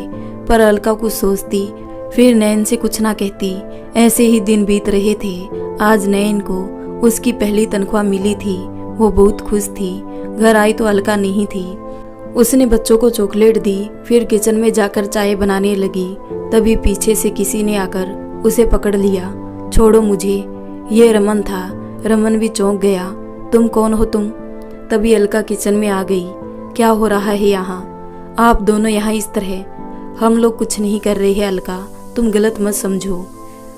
पर अलका कुछ सोचती फिर नैन से कुछ ना कहती। ऐसे ही दिन बीत रहे थे। आज नैन को उसकी पहली तनख्वाह मिली थी। वो बहुत खुश थी। घर आई तो अलका नहीं थी। उसने बच्चों को चॉकलेट दी, फिर किचन में जाकर चाय बनाने लगी। तभी पीछे से किसी ने आकर उसे पकड़ लिया। छोड़ो मुझे। ये रमन था। रमन भी चौंक गया। तुम कौन हो तुम? तभी अलका किचन में आ गई। क्या हो रहा है यहाँ? आप दोनों यहाँ इस तरह? हम लोग कुछ नहीं कर रहे हैं अलका, तुम गलत मत समझो।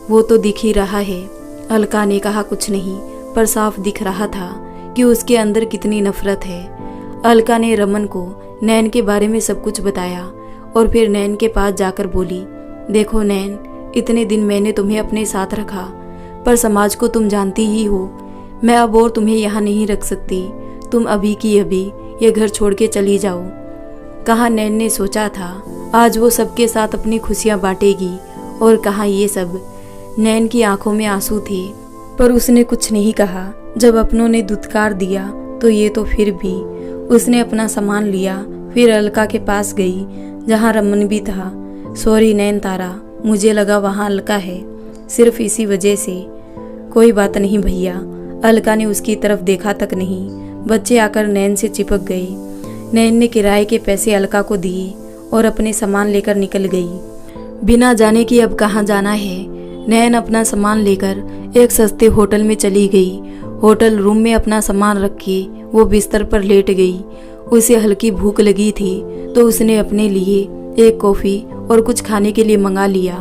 वो तो दिख ही रहा है। अलका ने कहा कुछ नहीं, पर साफ दिख रहा था कि उसके अंदर कितनी नफरत है। अलका ने रमन को नैन के बारे में सब कुछ बताया और फिर नैन के पास जाकर बोली, देखो नैन, इतने दिन मैंने तुम्हें अपने साथ रखा, पर समाज को तुम जानती ही हो। मैं अब और तुम्हें यहाँ नहीं रख सकती। तुम अभी की अभी ये घर छोड़ के चली जाओ। कहाँ नैन ने सोचा था आज वो सबके साथ अपनी खुशियाँ बांटेगी, और कहाँ ये सब। नैन की आंखों में आंसू थे, पर उसने कुछ नहीं कहा। जब अपनों ने दुत्कार दिया तो ये तो फिर भी। उसने अपना सामान लिया, फिर अलका के पास गई जहाँ रमन भी था। सॉरी नैन तारा, मुझे लगा वहाँ अलका है, सिर्फ इसी वजह से। कोई बात नहीं भैया। अलका ने उसकी तरफ देखा तक नहीं। बच्चे आकर नैन से चिपक गए। नैन ने किराए के पैसे अलका को दिए और अपने सामान लेकर निकल गई। बिना जाने कि अब कहाँ जाना है, नैन अपना सामान लेकर एक सस्ते होटल में चली गई। होटल रूम में अपना सामान रख के वो बिस्तर पर लेट गई। उसे हल्की भूख लगी थी तो उसने अपने लिए एक कॉफ़ी और कुछ खाने के लिए मंगा लिया।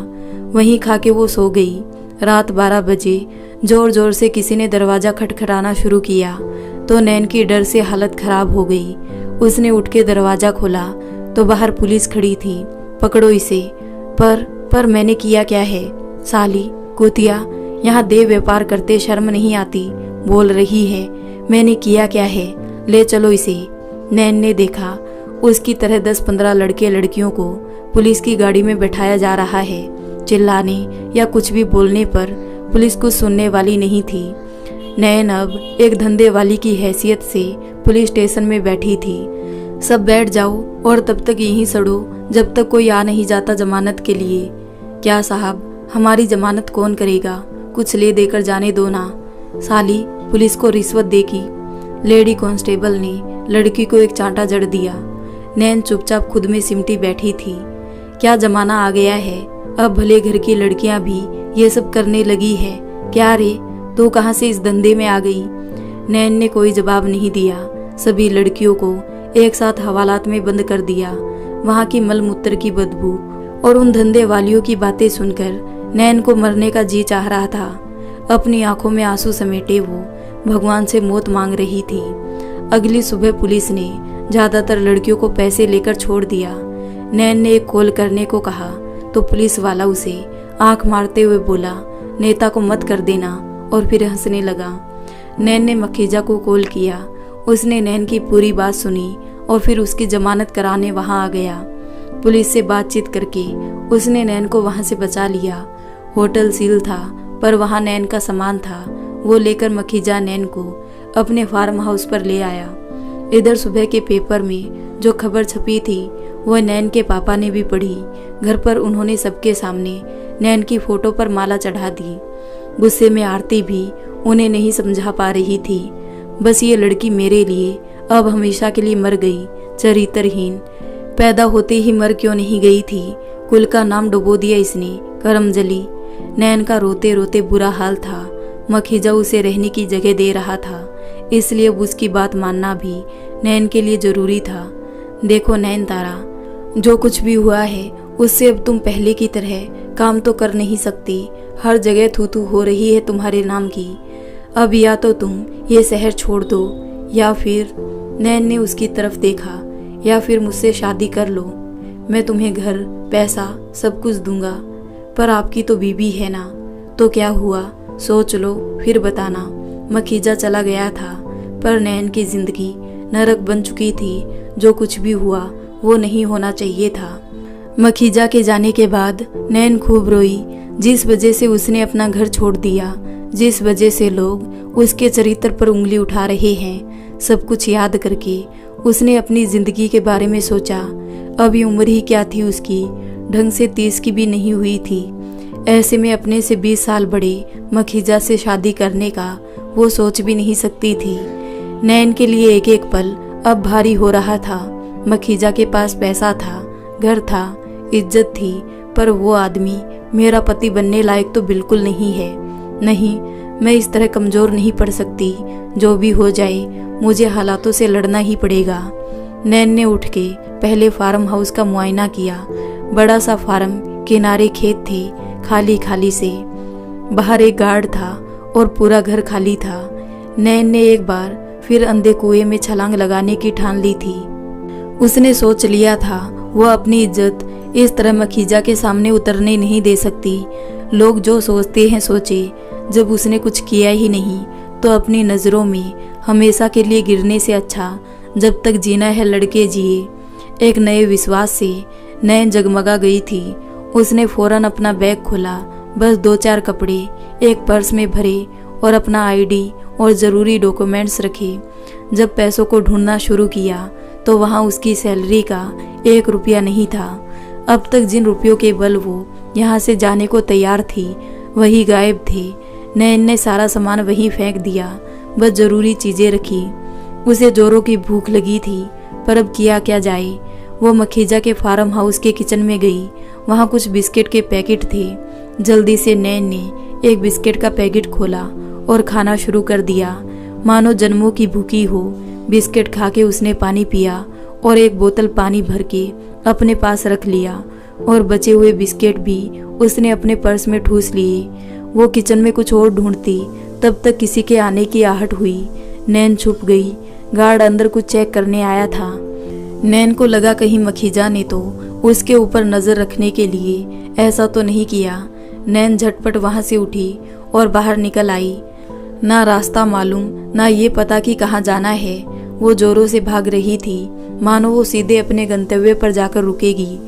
वहीं खा के वो सो गई। रात 12 बजे जोर जोर से किसी ने दरवाज़ा खटखटाना शुरू किया तो नैन की डर से हालत खराब हो गई। उसने उठ के दरवाज़ा खोला तो बाहर पुलिस खड़ी थी। पकड़ो इसे। पर मैंने किया क्या है? साली कुतिया, यहाँ देह व्यापार करते शर्म नहीं आती? बोल रही है मैंने किया क्या है? ले चलो इसे। नैन ने देखा उसकी तरह 10-15 लड़के लड़कियों को पुलिस की गाड़ी में बैठाया जा रहा है। चिल्लाने या कुछ भी बोलने पर पुलिस कुछ सुनने वाली नहीं थी। नैन अब एक धंधे वाली की हैसियत से पुलिस स्टेशन में बैठी थी। सब बैठ जाओ और तब तक यहीं सड़ो जब तक कोई आ नहीं जाता जमानत के लिए। क्या साहब, हमारी जमानत कौन करेगा? कुछ ले देकर जाने दो ना। साली पुलिस को रिश्वत देगी। लेडी कांस्टेबल ने लड़की को एक चांटा जड़ दिया। नैन चुपचाप खुद में सिमटी बैठी थी। क्या जमाना आ गया है, अब भले घर की लड़कियां भी ये सब करने लगी है। क्या रे, तू कहाँ से इस धंधे में आ गई? नैन ने कोई जवाब नहीं दिया। सभी लड़कियों को एक साथ हवालात में बंद कर दिया। वहाँ की मलमूत्र की बदबू और उन धंधे वालियों की बातें सुनकर नैन को मरने का जी चाह रहा था। अपनी आंखों में आंसू समेटे वो भगवान से मौत मांग रही थी। अगली सुबह पुलिस ने ज्यादातर लड़कियों को पैसे लेकर छोड़ दिया। नैन ने एक कॉल करने को कहा तो पुलिस वाला उसे आंख मारते हुए बोला, नेता को मत कर देना, और फिर हंसने लगा। नैन ने मखीजा को कॉल किया। उसने नैन की पूरी बात सुनी और फिर उसकी जमानत कराने वहां आ गया। पुलिस से बातचीत करके उसने नैन को वहां से बचा लिया। होटल सील था पर वहां नैन का सामान था। वो लेकर मखीजा नैन को अपने फार्म हाउस पर ले आया। इधर सुबह के पेपर में जो खबर छपी थी वह नैन के पापा ने भी पढ़ी। घर पर उन्होंने सबके सामने नैन की फोटो पर माला चढ़ा दी। गुस्से में आरती भी उन्हें नहीं समझा पा रही थी। बस ये लड़की मेरे लिए अब हमेशा के लिए मर गई, चरित्रहीन। पैदा होते ही मर क्यों नहीं गई थी? कुल का नाम डुबो दिया इसने, करमजली। नैन का रोते रोते बुरा हाल था। मखीजा उसे रहने की जगह दे रहा था, इसलिए अब उसकी बात मानना भी नैन के लिए जरूरी था। देखो नैन तारा, जो कुछ भी हुआ है उससे अब तुम पहले की तरह काम तो कर नहीं सकती। हर जगह थू थू हो रही है तुम्हारे नाम की। अब या तो तुम ये शहर छोड़ दो या फिर, नैन ने उसकी तरफ देखा, या फिर मुझसे शादी कर लो। मैं तुम्हें घर, पैसा सब कुछ दूंगा। पर आपकी तो बीबी है ना। तो क्या हुआ, सोच लो फिर बताना। मखीजा चला गया था पर नैन की जिंदगी नरक बन चुकी थी। जो कुछ भी हुआ वो नहीं होना चाहिए था। मखीजा के जाने के बाद नैन खूब रोई। जिस वजह से उसने अपना घर छोड़ दिया, जिस वजह से लोग उसके चरित्र पर उंगली उठा रहे हैं, सब कुछ याद करके उसने अपनी जिंदगी के बारे में सोचा। अभी उम्र ही क्या थी उसकी, ढंग से 30 की भी नहीं हुई थी। ऐसे में अपने से 20 साल बड़े मखीजा से शादी करने का वो सोच भी नहीं सकती थी। नैन के लिए एक एक पल अब भारी हो रहा था। मखीजा के पास पैसा था, घर था, इज्जत थी, पर वो आदमी मेरा पति बनने लायक तो बिल्कुल नहीं है। नहीं, मैं इस तरह कमज़ोर नहीं पड़ सकती। जो भी हो जाए मुझे हालातों से लड़ना ही पड़ेगा। नैन ने उठ के पहले फार्म हाउस का मुआयना किया। बड़ा सा फार्म, किनारे खेत थे खाली खाली से। बाहर एक गार्ड था और पूरा घर खाली था। नैन ने एक बार फिर अंधे कुएं में छलांग लगाने की ठान ली थी। उसने सोच लिया था वो अपनी इज्जत इस तरह मखीजा के सामने उतरने नहीं दे सकती। लोग जो सोचते हैं सोचे, जब उसने कुछ किया ही नहीं तो अपनी नज़रों में हमेशा के लिए गिरने से अच्छा जब तक जीना है लड़के जिए। एक नए विश्वास से नैन जगमगा गई थी। उसने फौरन अपना बैग खोला, बस 2-4 कपड़े एक पर्स में भरे और अपना आईडी और ज़रूरी डॉक्यूमेंट्स रखे। जब पैसों को ढूंढना शुरू किया तो वहाँ उसकी सैलरी का 1 रुपया नहीं था। अब तक जिन रुपयों के बल वो यहाँ से जाने को तैयार थी वही गायब थे। नैन ने सारा सामान वहीं फेंक दिया, बस जरूरी चीजें रखी। उसे जोरों की भूख लगी थी, पर अब किया क्या जाए। वो मखीजा के फार्म हाउस के किचन में गई। वहाँ कुछ बिस्किट के पैकेट थे। जल्दी से नैन ने एक बिस्किट का पैकेट खोला और खाना शुरू कर दिया, मानो जन्मों की भूखी हो। बिस्किट खा के उसने पानी पिया और एक बोतल पानी भर के अपने पास रख लिया और बचे हुए बिस्किट भी उसने अपने पर्स में ठूस लिए। वो किचन में कुछ और ढूंढती, तब तक किसी के आने की आहट हुई। नैन छुप गई। गार्ड अंदर कुछ चेक करने आया था। नैन को लगा कहीं मखीजा ने तो उसके ऊपर नजर रखने के लिए ऐसा तो नहीं किया। नैन झटपट वहां से उठी और बाहर निकल आई। ना रास्ता मालूम, ना ये पता कि कहाँ जाना है। वो जोरों से भाग रही थी, मानो वो सीधे अपने गंतव्य पर जाकर रुकेगी।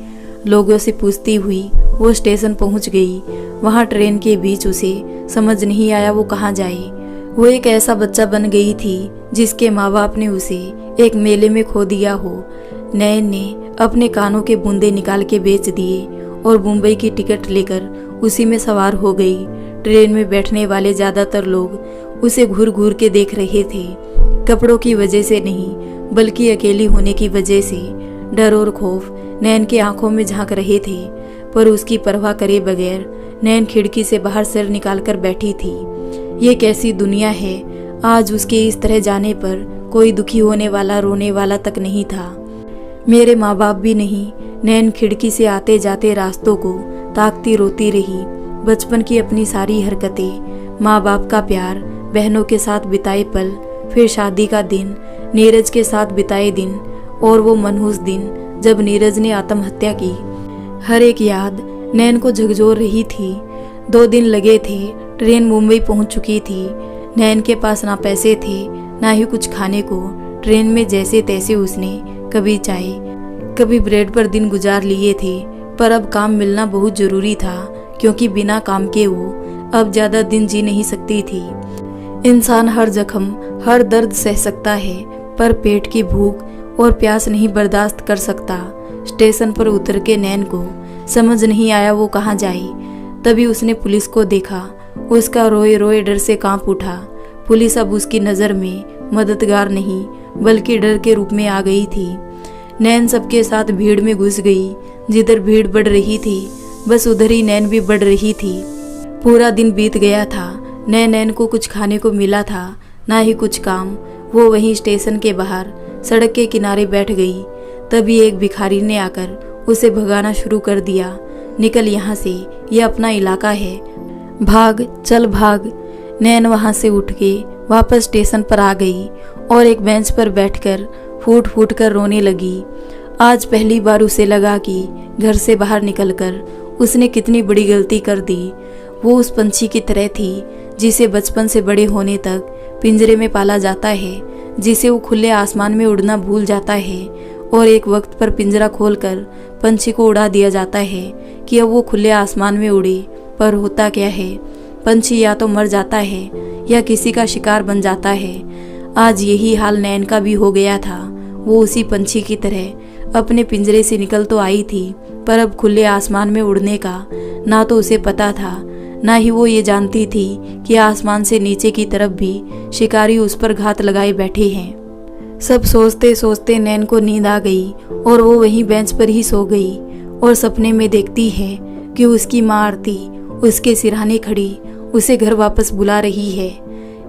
लोगों से पूछती हुई वो स्टेशन पहुंच गई। वहां ट्रेन के बीच उसे समझ नहीं आया वो कहाँ जाए। वो एक ऐसा बच्चा बन गई थी जिसके माँ बाप ने उसे एक मेले में खो दिया हो। नैन ने अपने कानों के बूंदे निकाल के बेच दिए और मुंबई की टिकट लेकर उसी में सवार हो गई। ट्रेन में बैठने वाले ज्यादातर लोग उसे घूर घूर के देख रहे थे, कपड़ों की वजह से नहीं बल्कि अकेली होने की वजह से। डर और खौफ नैन की आंखों में झांक रहे थे, पर उसकी परवाह करे बगैर नैन खिड़की से बाहर सिर निकालकर बैठी थी। ये कैसी दुनिया है, आज उसके इस तरह जाने पर कोई दुखी होने वाला, रोने वाला तक नहीं था। मेरे माँ बाप भी नहीं। नैन खिड़की से आते जाते रास्तों को ताकती रोती रही। बचपन की अपनी सारी हरकतें, माँ बाप का प्यार, बहनों के साथ बिताए पल, फिर शादी का दिन, नीरज के साथ बिताए दिन और वो मनहूस दिन जब नीरज ने आत्महत्या की। हर एक याद नैन को झकझोर रही थी। 2 दिन लगे थे, ट्रेन मुंबई पहुंच चुकी थी। नैन के पास ना पैसे थे ना ही कुछ खाने को। ट्रेन में जैसे तैसे उसने कभी चाय कभी ब्रेड पर दिन गुजार लिए थे, पर अब काम मिलना बहुत जरूरी था, क्योंकि बिना काम के वो अब ज्यादा दिन जी नहीं सकती थी। इंसान हर जख्म, हर दर्द सह सकता है, पर पेट की भूख और प्यास नहीं बर्दाश्त कर सकता। स्टेशन पर उतर के नैन को समझ नहीं आया वो कहाँ जाए। तभी उसने पुलिस को देखा। उसका रोए रोए डर से कांप उठा। पुलिस अब उसकी नज़र में मददगार नहीं बल्कि डर के रूप में आ गई थी। नैन सबके साथ भीड़ में घुस गई। जिधर भीड़ बढ़ रही थी बस उधर ही नैन भी बढ़ रही थी। पूरा दिन बीत गया था। नैन को कुछ खाने को मिला था, ना ही कुछ काम। वो वहीं स्टेशन के बाहर सड़क के किनारे बैठ गई। तभी एक भिखारी ने आकर उसे भगाना शुरू कर दिया। निकल यहाँ से, ये अपना इलाका है, भाग, चल भाग। नैन वहाँ से उठ के वापस स्टेशन पर आ गई और एक बेंच पर बैठकर फूट फूट कर रोने लगी। आज पहली बार उसे लगा कि घर से बाहर निकलकर उसने कितनी बड़ी गलती कर दी। वो उस पंछी की तरह थी जिसे बचपन से बड़े होने तक पिंजरे में पाला जाता है, जिसे वो खुले आसमान में उड़ना भूल जाता है और एक वक्त पर पिंजरा खोलकर पंछी को उड़ा दिया जाता है कि अब वो खुले आसमान में उड़े। पर होता क्या है, पंछी या तो मर जाता है या किसी का शिकार बन जाता है। आज यही हाल नैन का भी हो गया था। वो उसी पंछी की तरह अपने पिंजरे से निकल तो आई थी, पर अब खुले आसमान में उड़ने का ना तो उसे पता था, ना ही वो ये जानती थी कि आसमान से नीचे की तरफ भी शिकारी उस पर घात लगाए बैठे हैं। सब सोचते सोचते नैन को नींद आ गई और वो वहीं बेंच पर ही सो गई और सपने में देखती है कि उसकी माँ आरती उसके सिरहाने खड़ी उसे घर वापस बुला रही है।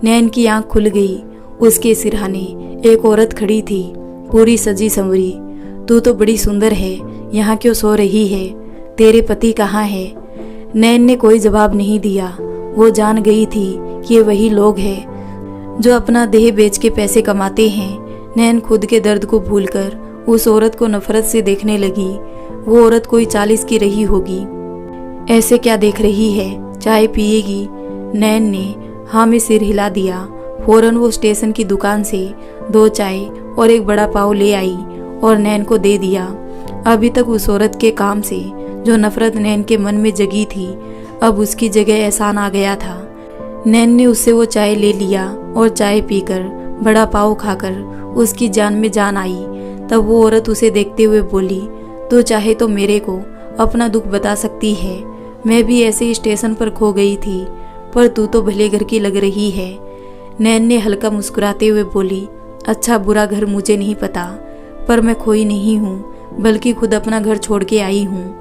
नैन की आंख खुल गई। उसके सिरहाने एक औरत खड़ी थी, पूरी सजी संवरी। तू तो बड़ी सुंदर है, यहाँ क्यों सो रही है? तेरे पति कहाँ है? नैन ने कोई जवाब नहीं दिया। वो जान गई थी कि ये वही लोग हैं जो अपना देह बेच के पैसे कमाते हैं। नैन खुद के दर्द को भूलकर उस औरत को नफरत से देखने लगी। वो औरत कोई 40 की रही होगी। ऐसे क्या देख रही है, चाय पिएगी? नैन ने हाँ में सिर हिला दिया। फौरन वो स्टेशन की दुकान से 2 चाय और एक बड़ा पाव ले आई और नैन को दे दिया। अभी तक उस औरत के काम से जो नफरत नैन के मन में जगी थी, अब उसकी जगह एहसान आ गया था। नैन ने उससे वो चाय ले लिया और चाय पीकर, बड़ा पाव खाकर उसकी जान में जान आई। तब वो औरत उसे देखते हुए बोली, तू चाहे तो मेरे को अपना दुख बता सकती है। मैं भी ऐसे ही स्टेशन पर खो गई थी, पर तू तो भले घर की लग रही है। नैन ने हल्का मुस्कुराते हुए बोली, अच्छा बुरा घर मुझे नहीं पता, पर मैं खोई नहीं हूँ, बल्कि खुद अपना घर छोड़ के आई हूँ।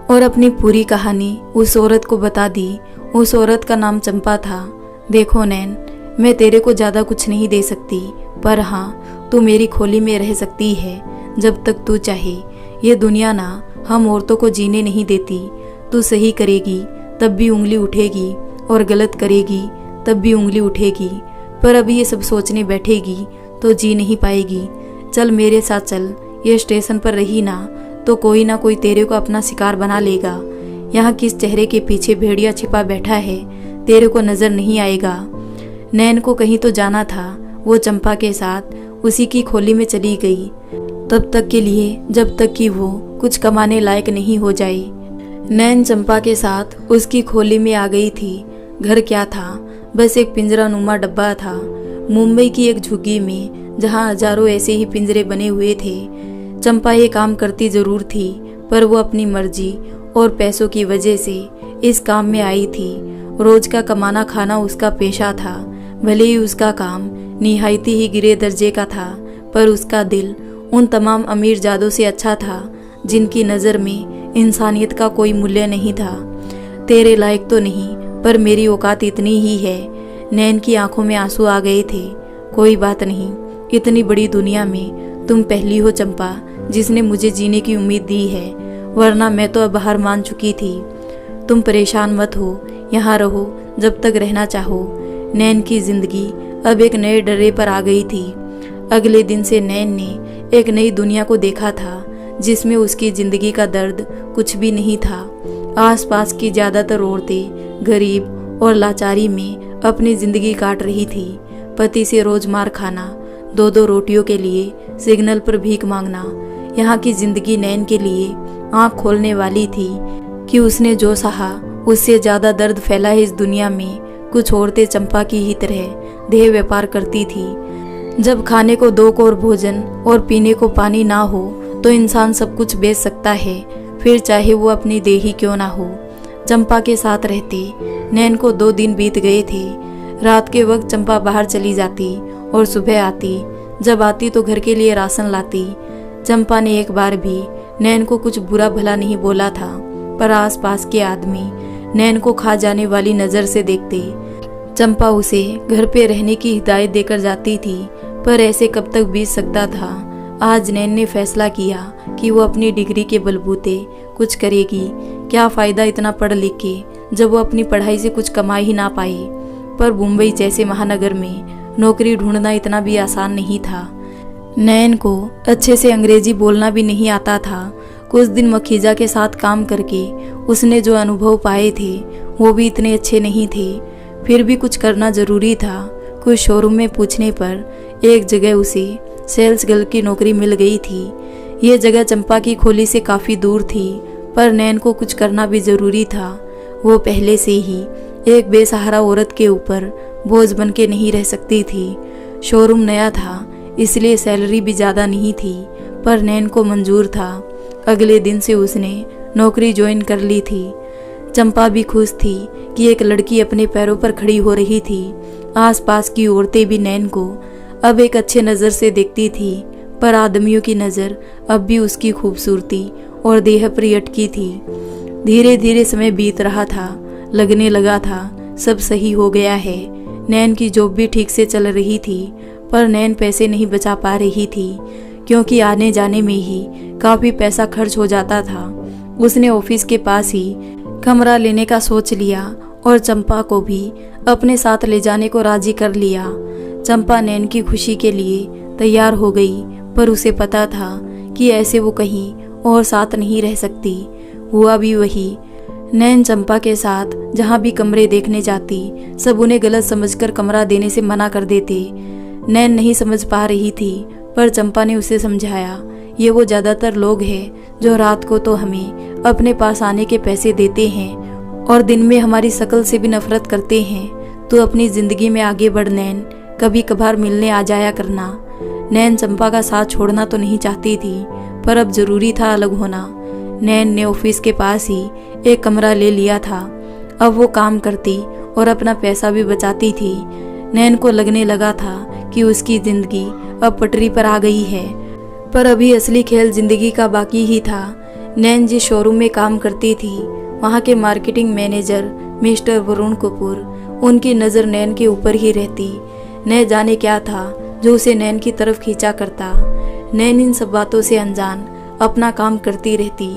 और अपनी पूरी कहानी उस औरत को बता दी। उस औरत का नाम चंपा था। देखो नैन, मैं तेरे को ज़्यादा कुछ नहीं दे सकती, पर हाँ, तू मेरी खोली में रह सकती है जब तक तू चाहे। ये दुनिया ना हम औरतों को जीने नहीं देती। तू सही करेगी तब भी उंगली उठेगी, और गलत करेगी तब भी उंगली उठेगी। पर अभी ये सब सोचने बैठेगी तो जी नहीं पाएगी। चल मेरे साथ चल, ये स्टेशन पर रही ना तो कोई ना कोई तेरे को अपना शिकार बना लेगा। यहाँ किस चेहरे के पीछे भेड़िया छिपा बैठा है तेरे को नजर नहीं आएगा। नैन को कहीं तो जाना था। वो चंपा के साथ उसी की खोली में चली गई, तब तक के लिए जब तक कि वो कुछ कमाने लायक नहीं हो जाए। नैन चंपा के साथ उसकी खोली में आ गई थी। घर क्या था, बस एक पिंजरा नुमा डब्बा था। मुंबई की एक झुग्गी में जहाँ हजारों ऐसे ही पिंजरे बने हुए थे। चंपा ये काम करती जरूर थी, पर वो अपनी मर्जी और पैसों की वजह से इस काम में आई थी। रोज का कमाना खाना उसका पेशा था। भले ही उसका काम निहायती ही गिरे दर्जे का था, पर उसका दिल उन तमाम अमीर जादों से अच्छा था जिनकी नज़र में इंसानियत का कोई मूल्य नहीं था। तेरे लायक तो नहीं, पर मेरी औकात इतनी ही है। नैन की आंखों में आंसू आ गए थे। कोई बात नहीं, इतनी बड़ी दुनिया में तुम पहली हो चंपा जिसने मुझे जीने की उम्मीद दी है, वरना मैं तो अब हार मान चुकी थी। तुम परेशान मत हो, यहाँ रहो जब तक रहना चाहो। नैन की जिंदगी अब एक नए डरे पर आ गई थी। अगले दिन से नैन ने एक नई दुनिया को देखा था, जिसमें उसकी जिंदगी का दर्द कुछ भी नहीं था। आसपास की ज्यादातर औरतें गरीब और लाचारी में अपनी जिंदगी काट रही थी। पति से रोज मार खाना, दो दो रोटियों के लिए सिग्नल पर भीख मांगना। यहाँ की जिंदगी नैन के लिए आंख खोलने वाली थी कि उसने जो सहा उससे ज्यादा दर्द फैला है इस दुनिया में। कुछ औरतें चंपा की ही तरह देह व्यापार करती थी। जब खाने को दो कौर भोजन और पीने को पानी ना हो तो इंसान सब कुछ बेच सकता है, फिर चाहे वो अपनी देह ही क्यों ना हो। चंपा के साथ रहते नैन को 2 दिन बीत गए थे। रात के वक्त चंपा बाहर चली जाती और सुबह आती। जब आती तो घर के लिए राशन लाती। चंपा ने एक बार भी नैन को कुछ बुरा भला नहीं बोला था, पर आसपास के आदमी नैन को खा जाने वाली नज़र से देखते। चंपा उसे घर पे रहने की हिदायत देकर जाती थी, पर ऐसे कब तक बीत सकता था। आज नैन ने फैसला किया कि वो अपनी डिग्री के बलबूते कुछ करेगी। क्या फ़ायदा इतना पढ़ लिख के जब वो अपनी पढ़ाई से कुछ कमा ही ना पाए। पर मुंबई जैसे महानगर में नौकरी ढूंढना इतना भी आसान नहीं था। नैन को अच्छे से अंग्रेजी बोलना भी नहीं आता था। कुछ दिन मखीजा के साथ काम करके उसने जो अनुभव पाए थे वो भी इतने अच्छे नहीं थे, फिर भी कुछ करना जरूरी था। कुछ शोरूम में पूछने पर एक जगह उसे सेल्स गर्ल की नौकरी मिल गई थी। ये जगह चंपा की खोली से काफ़ी दूर थी, पर नैन को कुछ करना भी ज़रूरी था। वो पहले से ही एक बेसहारा औरत के ऊपर बोझ बन के नहीं रह सकती थी। शोरूम नया था, इसलिए सैलरी भी ज़्यादा नहीं थी, पर नैन को मंजूर था। अगले दिन से उसने नौकरी ज्वाइन कर ली थी। चंपा भी खुश थी कि एक लड़की अपने पैरों पर खड़ी हो रही थी। आसपास की औरतें भी नैन को अब एक अच्छे नज़र से देखती थी, पर आदमियों की नज़र अब भी उसकी खूबसूरती और देह पर अटकी थी। धीरे धीरे समय बीत रहा था। लगने लगा था सब सही हो गया है। नैन की जॉब भी ठीक से चल रही थी, पर नैन पैसे नहीं बचा पा रही थी, क्योंकि आने जाने में ही काफ़ी पैसा खर्च हो जाता था। उसने ऑफिस के पास ही कमरा लेने का सोच लिया और चंपा को भी अपने साथ ले जाने को राजी कर लिया। चंपा नैन की खुशी के लिए तैयार हो गई, पर उसे पता था कि ऐसे वो कहीं और साथ नहीं रह सकती। हुआ भी वही। नैन चंपा के साथ जहाँ भी कमरे देखने जाती, सब उन्हें गलत समझकर कमरा देने से मना कर देते। नैन नहीं समझ पा रही थी, पर चंपा ने उसे समझाया। ये वो ज़्यादातर लोग हैं जो रात को तो हमें अपने पास आने के पैसे देते हैं और दिन में हमारी शक्ल से भी नफरत करते हैं। तो अपनी ज़िंदगी में आगे बढ़ नैन, कभी कभार मिलने आ जाया करना। नैन चंपा का साथ छोड़ना तो नहीं चाहती थी, पर अब ज़रूरी था अलग होना। नैन ने ऑफिस के पास ही एक कमरा ले लिया था। अब वो काम करती और अपना पैसा भी बचाती थी। नैन को लगने लगा था कि उसकी जिंदगी अब पटरी पर आ गई है, पर अभी असली खेल जिंदगी का बाकी ही था। नैन जिस शोरूम में काम करती थी, वहाँ के marketing manager mister Varun Kapoor, उनकी नज़र नैन के ऊपर ही रहती। न जाने क्या था जो उसे नैन की तरफ खींचा करता। नैन इन सब बातों से अनजान अपना काम करती रहती।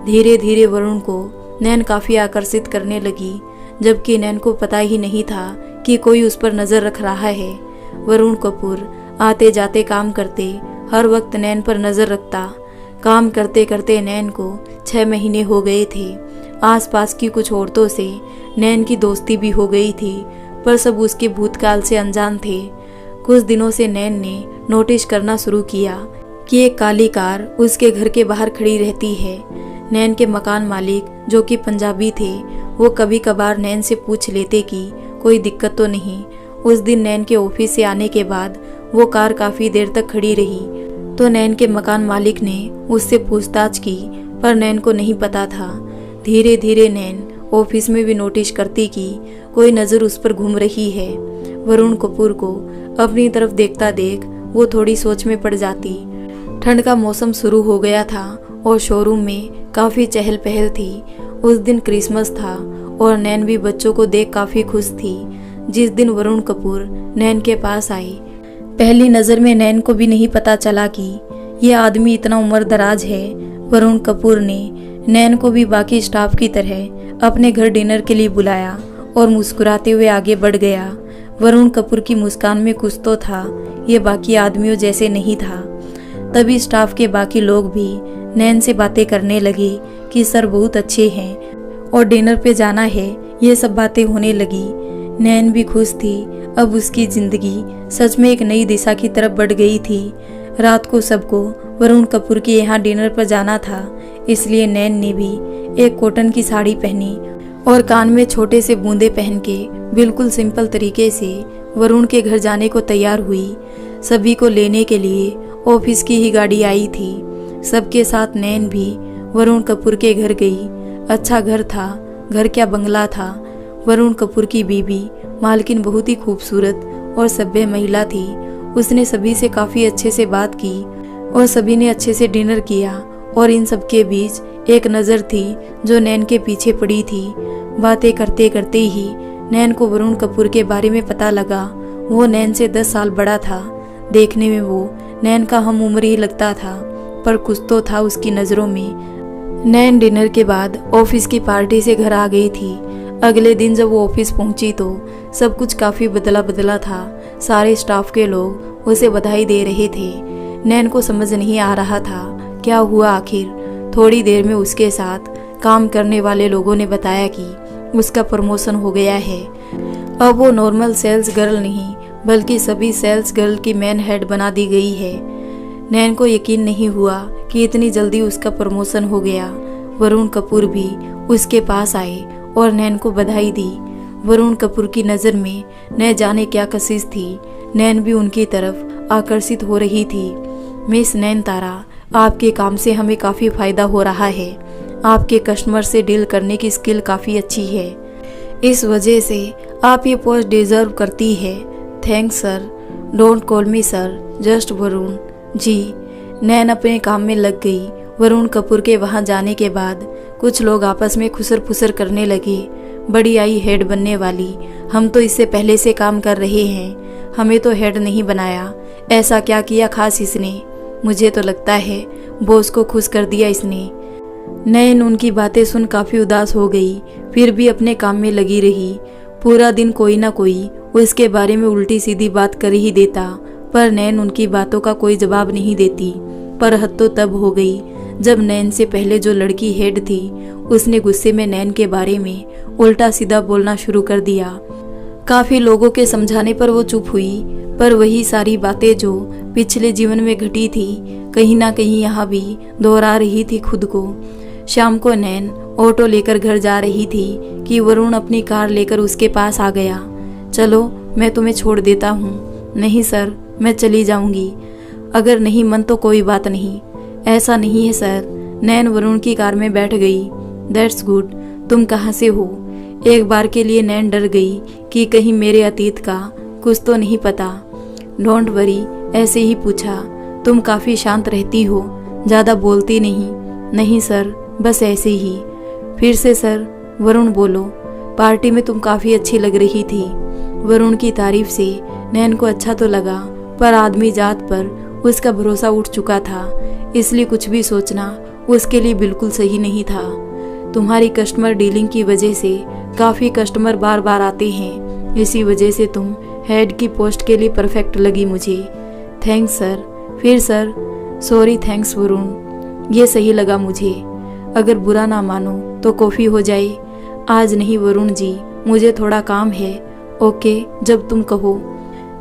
धीरे धीरे वरुण को नैन काफ़ी आकर्षित करने लगी, जबकि नैन को पता ही नहीं था कि कोई उस पर नज़र रख रहा है। वरुण कपूर आते जाते काम करते, हर वक्त नैन पर नज़र रखता। काम करते करते नैन को 6 महीने हो गए थे। आसपास की कुछ औरतों से नैन की दोस्ती भी हो गई थी, पर सब उसके भूतकाल से अनजान थे। कुछ दिनों से नैन ने नोटिस करना शुरू किया कि एक काली कार उसके घर के बाहर खड़ी रहती है। नैन के मकान मालिक, जो कि पंजाबी थे, वो कभी कभार नैन से पूछ लेते कि कोई दिक्कत तो नहीं। उस दिन नैन के ऑफिस से आने के बाद वो कार काफ़ी देर तक खड़ी रही, तो नैन के मकान मालिक ने उससे पूछताछ की, पर नैन को नहीं पता था। धीरे धीरे नैन ऑफिस में भी नोटिस करती कि कोई नज़र उस पर घूम रही है। वरुण कपूर को अपनी तरफ देखता देख वो थोड़ी सोच में पड़ जाती। ठंड का मौसम शुरू हो गया था और शोरूम में काफ़ी चहल पहल थी। उस दिन क्रिसमस था और नैन भी बच्चों को देख काफ़ी खुश थी। जिस दिन वरुण कपूर नैन के पास आई, पहली नज़र में नैन को भी नहीं पता चला कि ये आदमी इतना उम्रदराज है। वरुण कपूर ने नैन को भी बाकी स्टाफ की तरह अपने घर डिनर के लिए बुलाया और मुस्कुराते हुए आगे बढ़ गया। वरुण कपूर की मुस्कान में कुछ तो था, ये बाकी आदमियों जैसे नहीं था। तभी स्टाफ के बाकी लोग भी नैन से बातें करने लगे कि सर बहुत अच्छे हैं और डिनर पे जाना है। ये सब बातें होने लगी। नैन भी खुश थी। अब उसकी जिंदगी सच में एक नई दिशा की तरफ बढ़ गई थी। रात को सबको वरुण कपूर के यहाँ डिनर पर जाना था, इसलिए नैन ने भी एक कॉटन की साड़ी पहनी और कान में छोटे से बूंदे पहन के बिल्कुल सिंपल तरीके से वरुण के घर जाने को तैयार हुई। सभी को लेने के लिए ऑफिस की ही गाड़ी आई थी। सबके साथ नैन भी वरुण कपूर के घर गई। अच्छा घर था, घर क्या बंगला था। वरुण कपूर की बीवी मालकिन बहुत ही खूबसूरत और सभ्य महिला थी। उसने सभी से काफ़ी अच्छे से बात की और सभी ने अच्छे से डिनर किया। और इन सब के बीच एक नज़र थी जो नैन के पीछे पड़ी थी। बातें करते करते ही नैन को वरुण कपूर के बारे में पता लगा। वो नैन से 10 साल बड़ा था। देखने में वो नैन का हम उम्र ही लगता था, पर कुछ तो था उसकी नज़रों में। नैन डिनर के बाद ऑफिस की पार्टी से घर आ गई थी। अगले दिन जब वो ऑफिस पहुंची तो सब कुछ काफ़ी बदला बदला था। सारे स्टाफ के लोग उसे बधाई दे रहे थे। नैन को समझ नहीं आ रहा था क्या हुआ आखिर। थोड़ी देर में उसके साथ काम करने वाले लोगों ने बताया कि उसका प्रमोशन हो गया है। अब वो नॉर्मल सेल्स गर्ल नहीं बल्कि सभी सेल्स गर्ल की मैन हेड बना दी गई है। नैन को यकीन नहीं हुआ कि इतनी जल्दी उसका प्रमोशन हो गया। वरुण कपूर भी उसके पास आए और नैन को बधाई दी। वरुण कपूर की नज़र में न जाने क्या कशिश थी। नैन भी उनकी तरफ आकर्षित हो रही थी। मिस नैन तारा, आपके काम से हमें काफ़ी फ़ायदा हो रहा है। आपके कस्टमर से डील करने की स्किल काफ़ी अच्छी है। इस वजह से आप ये पोस्ट डिज़र्व करती है। Thanks sir. Don't call me sir, just Varun ji. नैन अपने काम में लग गई। वरुण कपूर के वहाँ जाने के बाद कुछ लोग आपस में खुसर फुसर करने लगे। बड़ी आई हेड बनने वाली, हम तो इससे पहले से काम कर रहे हैं, हमें तो हेड नहीं बनाया। ऐसा क्या किया खास इसने? मुझे तो लगता है बॉस को खुश कर दिया इसने। नैन उनकी बातें सुन काफ़ी उदास हो गई, फिर भी अपने काम में लगी रही। पूरा दिन कोई ना कोई उसके बारे में उल्टी सीधी बात कर ही देता, पर नैन उनकी बातों का कोई जवाब नहीं देती। पर हद तो तब हो गई जब नैन से पहले जो लड़की हेड थी उसने गुस्से में नैन के बारे में उल्टा सीधा बोलना शुरू कर दिया। काफ़ी लोगों के समझाने पर वो चुप हुई, पर वही सारी बातें जो पिछले जीवन में घटी थी कहीं ना कहीं यहाँ भी दोहरा रही थी खुद को। शाम को नैन ऑटो लेकर घर जा रही थी कि वरुण अपनी कार लेकर उसके पास आ गया। चलो मैं तुम्हें छोड़ देता हूँ। नहीं सर, मैं चली जाऊँगी। अगर नहीं मन तो कोई बात नहीं। ऐसा नहीं है सर, नैन वरुण की कार में बैठ गई। दैट्स गुड, तुम कहाँ से हो? एक बार के लिए नैन डर गई कि कहीं मेरे अतीत का कुछ तो नहीं पता। डोंट वरी, ऐसे ही पूछा। तुम काफ़ी शांत रहती हो, ज़्यादा बोलती नहीं। नहीं सर, बस ऐसे ही। फिर से सर। वरुण बोलो, पार्टी में तुम काफ़ी अच्छी लग रही थी। वरुण की तारीफ से नैन को अच्छा तो लगा, पर आदमी जात पर उसका भरोसा उठ चुका था, इसलिए कुछ भी सोचना उसके लिए बिल्कुल सही नहीं था। तुम्हारी कस्टमर डीलिंग की वजह से काफ़ी कस्टमर बार बार आते हैं, इसी वजह से तुम हेड की पोस्ट के लिए परफेक्ट लगी मुझे। Thanks sir. फिर सर, सॉरी थैंक्स वरुण, ये सही लगा मुझे। अगर बुरा ना मानो तो कॉफ़ी हो जाए। आज नहीं वरुण जी, मुझे थोड़ा काम है। ओके, जब तुम कहो।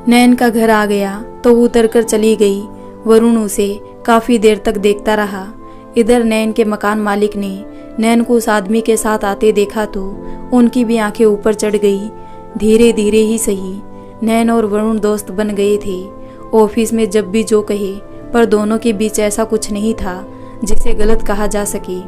नैन का घर आ गया तो वो उतर कर चली गई। वरुण उसे काफ़ी देर तक देखता रहा। इधर नैन के मकान मालिक ने नैन को उस आदमी के साथ आते देखा तो उनकी भी आंखें ऊपर चढ़ गई। धीरे धीरे ही सही, नैन और वरुण दोस्त बन गए थे। ऑफिस में जब भी जो कहे, पर दोनों के बीच ऐसा कुछ नहीं था जिसे गलत कहा जा सके।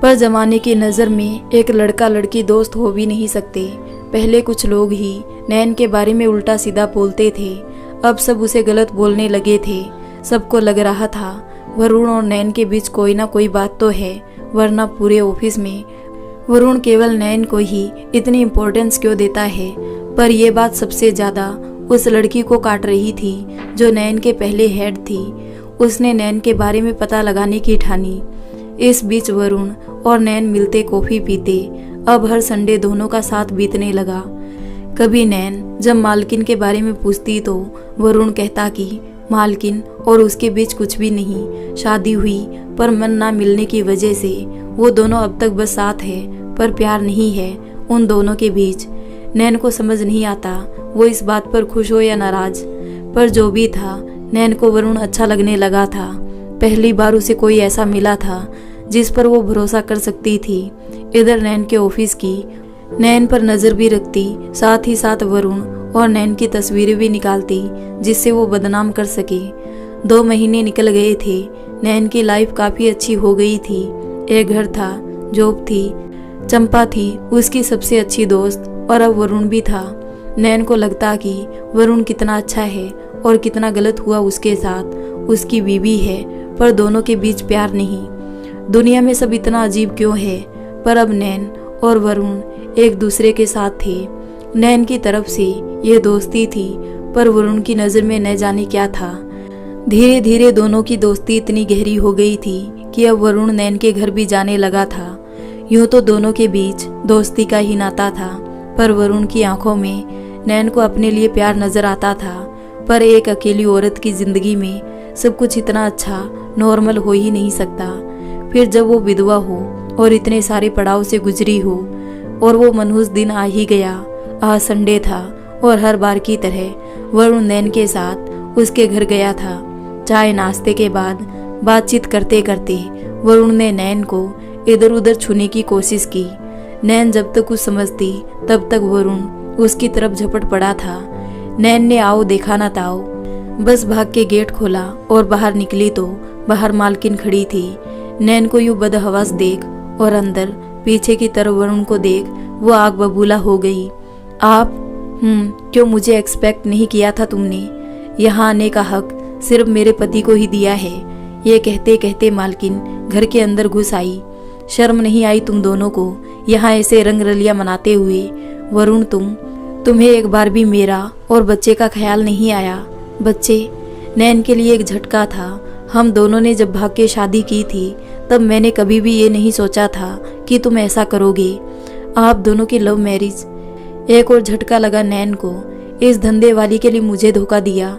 पर जमाने की नज़र में एक लड़का लड़की दोस्त हो भी नहीं सकते। पहले कुछ लोग ही नैन के बारे में उल्टा सीधा बोलते थे, अब सब उसे गलत बोलने लगे थे। सबको लग रहा था वरुण और नैन के बीच कोई ना कोई बात तो है, वरना पूरे ऑफिस में वरुण केवल नैन को ही इतनी इम्पोर्टेंस क्यों देता है। पर यह बात सबसे ज़्यादा उस लड़की को काट रही थी जो नैन के पहले हेड थी। उसने नैन के बारे में पता लगाने की ठानी। इस बीच वरुण और नैन मिलते कॉफ़ी पीते। अब हर संडे दोनों का साथ बीतने लगा। कभी नैन जब मालकिन के बारे में पूछती तो वरुण कहता कि मालकिन और उसके बीच कुछ भी नहीं, शादी हुई पर मन ना मिलने की वजह से वो दोनों अब तक बस साथ है, पर प्यार नहीं है उन दोनों के बीच। नैन को समझ नहीं आता वो इस बात पर खुश हो या नाराज, पर जो भी था नैन को वरुण अच्छा लगने लगा था। पहली बार उसे कोई ऐसा मिला था जिस पर वो भरोसा कर सकती थी। इधर नैन के ऑफिस की नैन पर नज़र भी रखती, साथ ही साथ वरुण और नैन की तस्वीरें भी निकालती जिससे वो बदनाम कर सके। 2 महीने निकल गए थे। नैन की लाइफ काफ़ी अच्छी हो गई थी। एक घर था, जॉब थी, चंपा थी उसकी सबसे अच्छी दोस्त, और अब वरुण भी था। नैन को लगता कि वरुण कितना अच्छा है और कितना गलत हुआ उसके साथ। उसकी बीवी है पर दोनों के बीच प्यार नहीं। दुनिया में सब इतना अजीब क्यों है। पर अब नैन और वरुण एक दूसरे के साथ थे। नैन की तरफ से ये दोस्ती थी, पर वरुण की नज़र में न जाने क्या था। धीरे धीरे दोनों की दोस्ती इतनी गहरी हो गई थी कि अब वरुण नैन के घर भी जाने लगा था। यूं तो दोनों के बीच दोस्ती का ही नाता था, पर वरुण की आंखों में नैन को अपने लिए प्यार नजर आता था। पर एक अकेली औरत की जिंदगी में सब कुछ इतना अच्छा नॉर्मल हो ही नहीं सकता। फिर जब वो विधवा हो और इतने सारे पड़ाव से गुजरी हो, और वो मनहूस दिन आ ही गया। आज संडे था और हर बार की तरह वरुण नैन के साथ उसके घर गया था। चाय नाश्ते के बाद बातचीत करते करते वरुण ने नैन को इधर उधर छूने की कोशिश की। नैन जब तक कुछ समझती तब तक वरुण उसकी तरफ झपट पड़ा था। नैन ने आओ देखा ना ताओ, बस भाग के गेट खोला और बाहर निकली तो बाहर मालकिन खड़ी थी। नैन को यूं बदहवास देख और अंदर पीछे की तरफ वरुण को देख वो आग बबूला हो गई। आप क्यों मुझे एक्सपेक्ट नहीं किया था तुमने? यहाँ आने का हक सिर्फ मेरे पति को ही दिया है। ये कहते कहते मालकिन घर के अंदर घुस आई। शर्म नहीं आई तुम दोनों को यहाँ ऐसे रंग रलिया मनाते हुए? वरुण तुम्हें एक बार भी मेरा और बच्चे का ख्याल नहीं आया? बच्चे नैन के लिए एक झटका था। हम दोनों ने जब भाग के शादी की थी तब मैंने कभी भी ये नहीं सोचा था कि तुम ऐसा करोगे। आप दोनों की लव मैरिज। एक और झटका लगा नैन को। इस धंधे वाली के लिए मुझे धोखा दिया।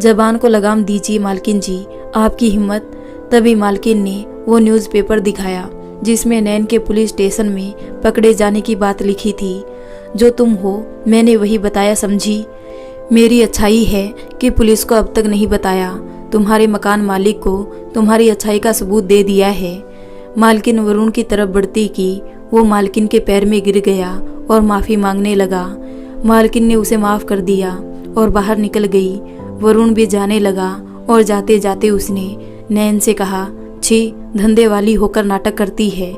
जबान को लगाम दीजिए मालकिन जी, आपकी हिम्मत। तभी मालकिन ने वो न्यूज़पेपर दिखाया जिसमें नैन के पुलिस स्टेशन में पकड़े जाने की बात लिखी थी। जो तुम हो मैंने वही बताया, समझी? मेरी अच्छाई है कि पुलिस को अब तक नहीं बताया। तुम्हारे मकान मालिक को तुम्हारी अच्छाई का सबूत दे दिया है। मालकिन वरुण की तरफ बढ़ती कि वो मालकिन के पैर में गिर गया और माफ़ी मांगने लगा। मालकिन ने उसे माफ़ कर दिया और बाहर निकल गई। वरुण भी जाने लगा और जाते जाते उसने नैन से कहा, छी, धंधे वाली होकर नाटक करती है।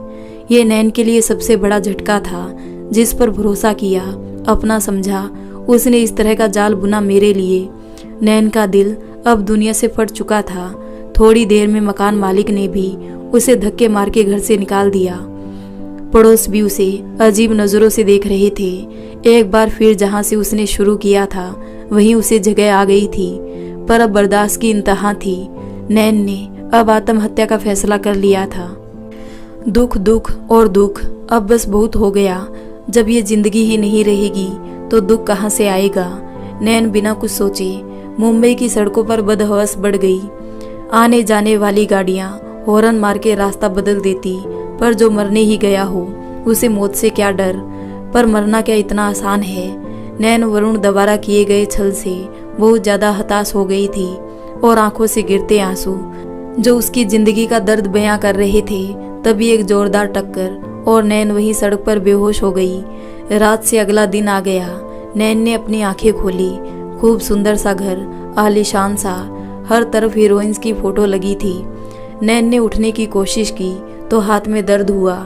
ये नैन के लिए सबसे बड़ा झटका था। जिस पर भरोसा किया, अपना समझा, उसने इस तरह का जाल बुना मेरे लिए। नैन का दिल अब दुनिया से फट चुका था। थोड़ी देर में मकान मालिक ने भी उसे धक्के मार के घर से निकाल दिया। पड़ोस भी उसे अजीब नजरों से देख रहे थे। एक बार फिर जहां से उसने शुरू किया था वहीं उसे जगह आ गई थी, पर अब बर्दाश्त की इंतहा थी। नैन ने अब आत्महत्या का फैसला कर लिया था। दुख दुख और दुख, अब बस बहुत हो गया। जब ये जिंदगी ही नहीं रहेगी तो दुख कहाँ से आएगा। नैन बिना कुछ सोचे मुंबई की सड़कों पर बदहवस बढ़ गई। आने जाने वाली गाड़ियां हॉर्न मार के रास्ता बदल देती, पर जो मरने ही गया हो उसे मौत से क्या डर। पर मरना क्या इतना आसान है। नैन वरुण दोबारा किए गए छल से बहुत ज्यादा हताश हो गई थी और आंखों से गिरते आंसू जो उसकी जिंदगी का दर्द बयां कर रहे थे। तभी एक जोरदार टक्कर और नैन वहीं सड़क पर बेहोश हो गई। रात से अगला दिन आ गया। नैन ने अपनी आंखें खोली। खूब सुंदर सा घर, आलीशान सा, हर तरफ हीरोइंस की फोटो लगी थी। नैन ने उठने की कोशिश की तो हाथ में दर्द हुआ।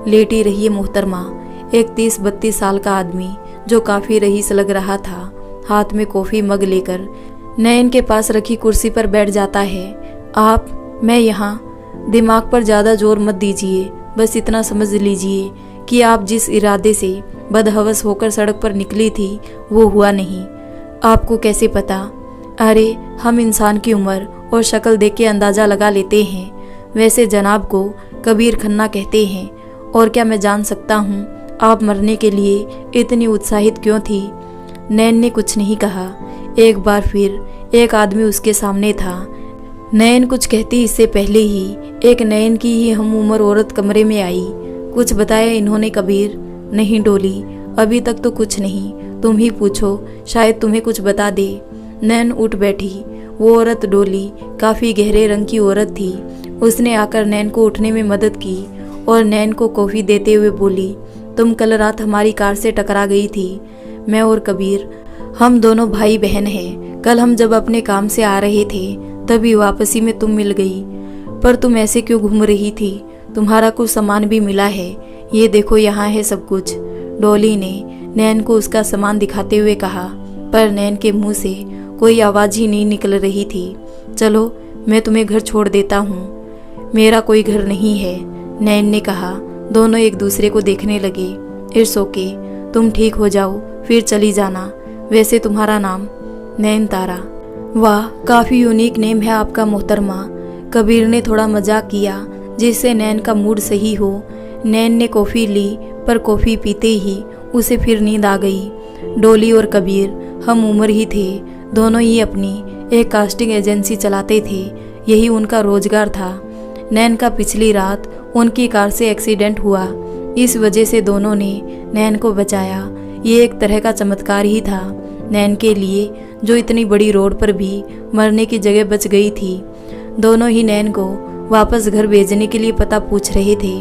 लेटी रही है मोहतरमा। एक 30-32 साल का आदमी जो काफी रईस लग रहा था, हाथ में कॉफी मग लेकर नैन के पास रखी कुर्सी पर बैठ जाता है। आप, मैं यहाँ। दिमाग पर ज्यादा जोर मत दीजिए, बस इतना समझ लीजिए कि आप जिस इरादे से बदहवस होकर सड़क पर निकली थी वो हुआ नहीं। आपको कैसे पता? अरे, हम इंसान की उम्र और शक्ल देख के अंदाजा लगा लेते हैं। वैसे जनाब को कबीर खन्ना कहते हैं। और क्या मैं जान सकता हूँ आप मरने के लिए इतनी उत्साहित क्यों थी? नैन ने कुछ नहीं कहा। एक बार फिर एक आदमी उसके सामने था। नैन कुछ कहती इससे पहले ही एक नैन की ही हम उम्र औरत कमरे में आई। कुछ बताया इन्होंने कबीर? नहीं डोली, अभी तक तो कुछ नहीं। तुम ही पूछो, शायद तुम्हें कुछ बता दे। नैन उठ बैठी। वो औरत डोली काफी गहरे रंग की औरत थी। उसने आकर नैन को उठने में मदद की और नैन को कॉफी देते हुए बोली, तुम कल रात हमारी कार से टकरा गई थी। मैं और कबीर, हम दोनों भाई बहन हैं। कल हम जब अपने काम से आ रहे थे तभी वापसी में तुम मिल गई। पर तुम ऐसे क्यों घूम रही थी? तुम्हारा कुछ सामान भी मिला है, ये देखो यहाँ है सब कुछ। डॉली ने नैन को उसका सामान दिखाते हुए कहा, पर नैन के मुंह से कोई आवाज ही नहीं निकल रही थी। चलो, मैं तुम्हें घर छोड़ देता हूँ। मेरा कोई घर नहीं है, नैन ने कहा। दोनों एक दूसरे को देखने लगे। इट्स ओके, तुम ठीक हो जाओ फिर चली जाना। वैसे तुम्हारा नाम? नैन तारा। वाह, काफी यूनिक नेम है आपका मोहतरमा। कबीर ने थोड़ा मजाक किया जिससे नैन का मूड सही हो। नैन ने कॉफी ली, पर कॉफी पीते ही उसे फिर नींद आ गई। डोली और कबीर हम उम्र ही थे। दोनों ही अपनी एक कास्टिंग एजेंसी चलाते थे, यही उनका रोजगार था। नैन का पिछली रात उनकी कार से एक्सीडेंट हुआ। इस वजह से दोनों ने नैन को बचाया। ये एक तरह का चमत्कार ही था नैन के लिए, जो इतनी बड़ी रोड पर भी मरने की जगह बच गई थी। दोनों ही नैन को वापस घर भेजने के लिए पता पूछ रहे थे,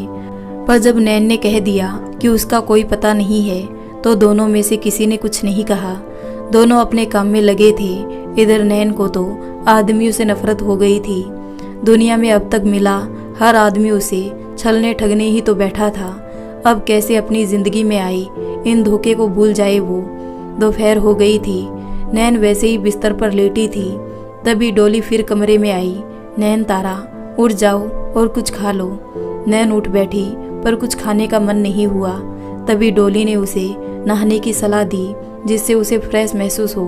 पर जब नैन ने कह दिया कि उसका कोई पता नहीं है तो दोनों में से किसी ने कुछ नहीं कहा। दोनों अपने काम में लगे थे। इधर नैन को तो आदमियों से नफरत हो गई थी। दुनिया में अब तक मिला हर आदमी उसे छलने ठगने ही तो बैठा था। अब कैसे अपनी जिंदगी में आई इन धोखे को भूल जाए वो। दोपहर हो गई थी। नैन वैसे ही बिस्तर पर लेटी थी। तभी डोली फिर कमरे में आई। नैन तारा, उठ जाओ और कुछ खा लो। नैन उठ बैठी, पर कुछ खाने का मन नहीं हुआ। तभी डोली ने उसे नहाने की सलाह दी जिससे उसे फ्रेश महसूस हो।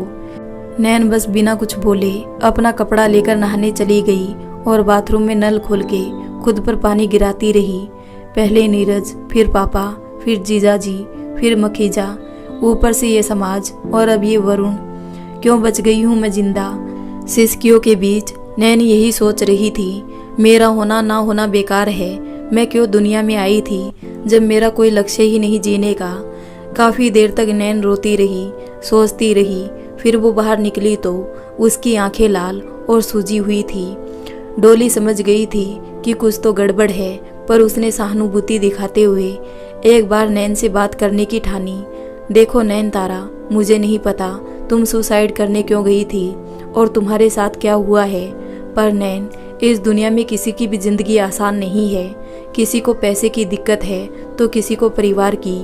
नैन बस बिना कुछ बोले अपना कपड़ा लेकर नहाने चली गई और बाथरूम में नल खोल के खुद पर पानी गिराती रही। पहले नीरज, फिर पापा, फिर जीजाजी, फिर मखीजा, ऊपर से ये समाज और अब ये वरुण। क्यों बच गई हूँ मैं जिंदा? सिसकियों के बीच नैन यही सोच रही थी। मेरा होना ना होना बेकार है। मैं क्यों दुनिया में आई थी जब मेरा कोई लक्ष्य ही नहीं जीने का। काफी देर तक नैन रोती रही, सोचती रही। फिर वो बाहर निकली तो उसकी आंखें लाल और सूजी हुई थी। डोली समझ गई थी कि कुछ तो गड़बड़ है, पर उसने सहानुभूति दिखाते हुए एक बार नैन से बात करने की ठानी। देखो नैन तारा, मुझे नहीं पता तुम सुसाइड करने क्यों गई थी और तुम्हारे साथ क्या हुआ है, पर नैन इस दुनिया में किसी की भी जिंदगी आसान नहीं है। किसी को पैसे की दिक्कत है तो किसी को परिवार की,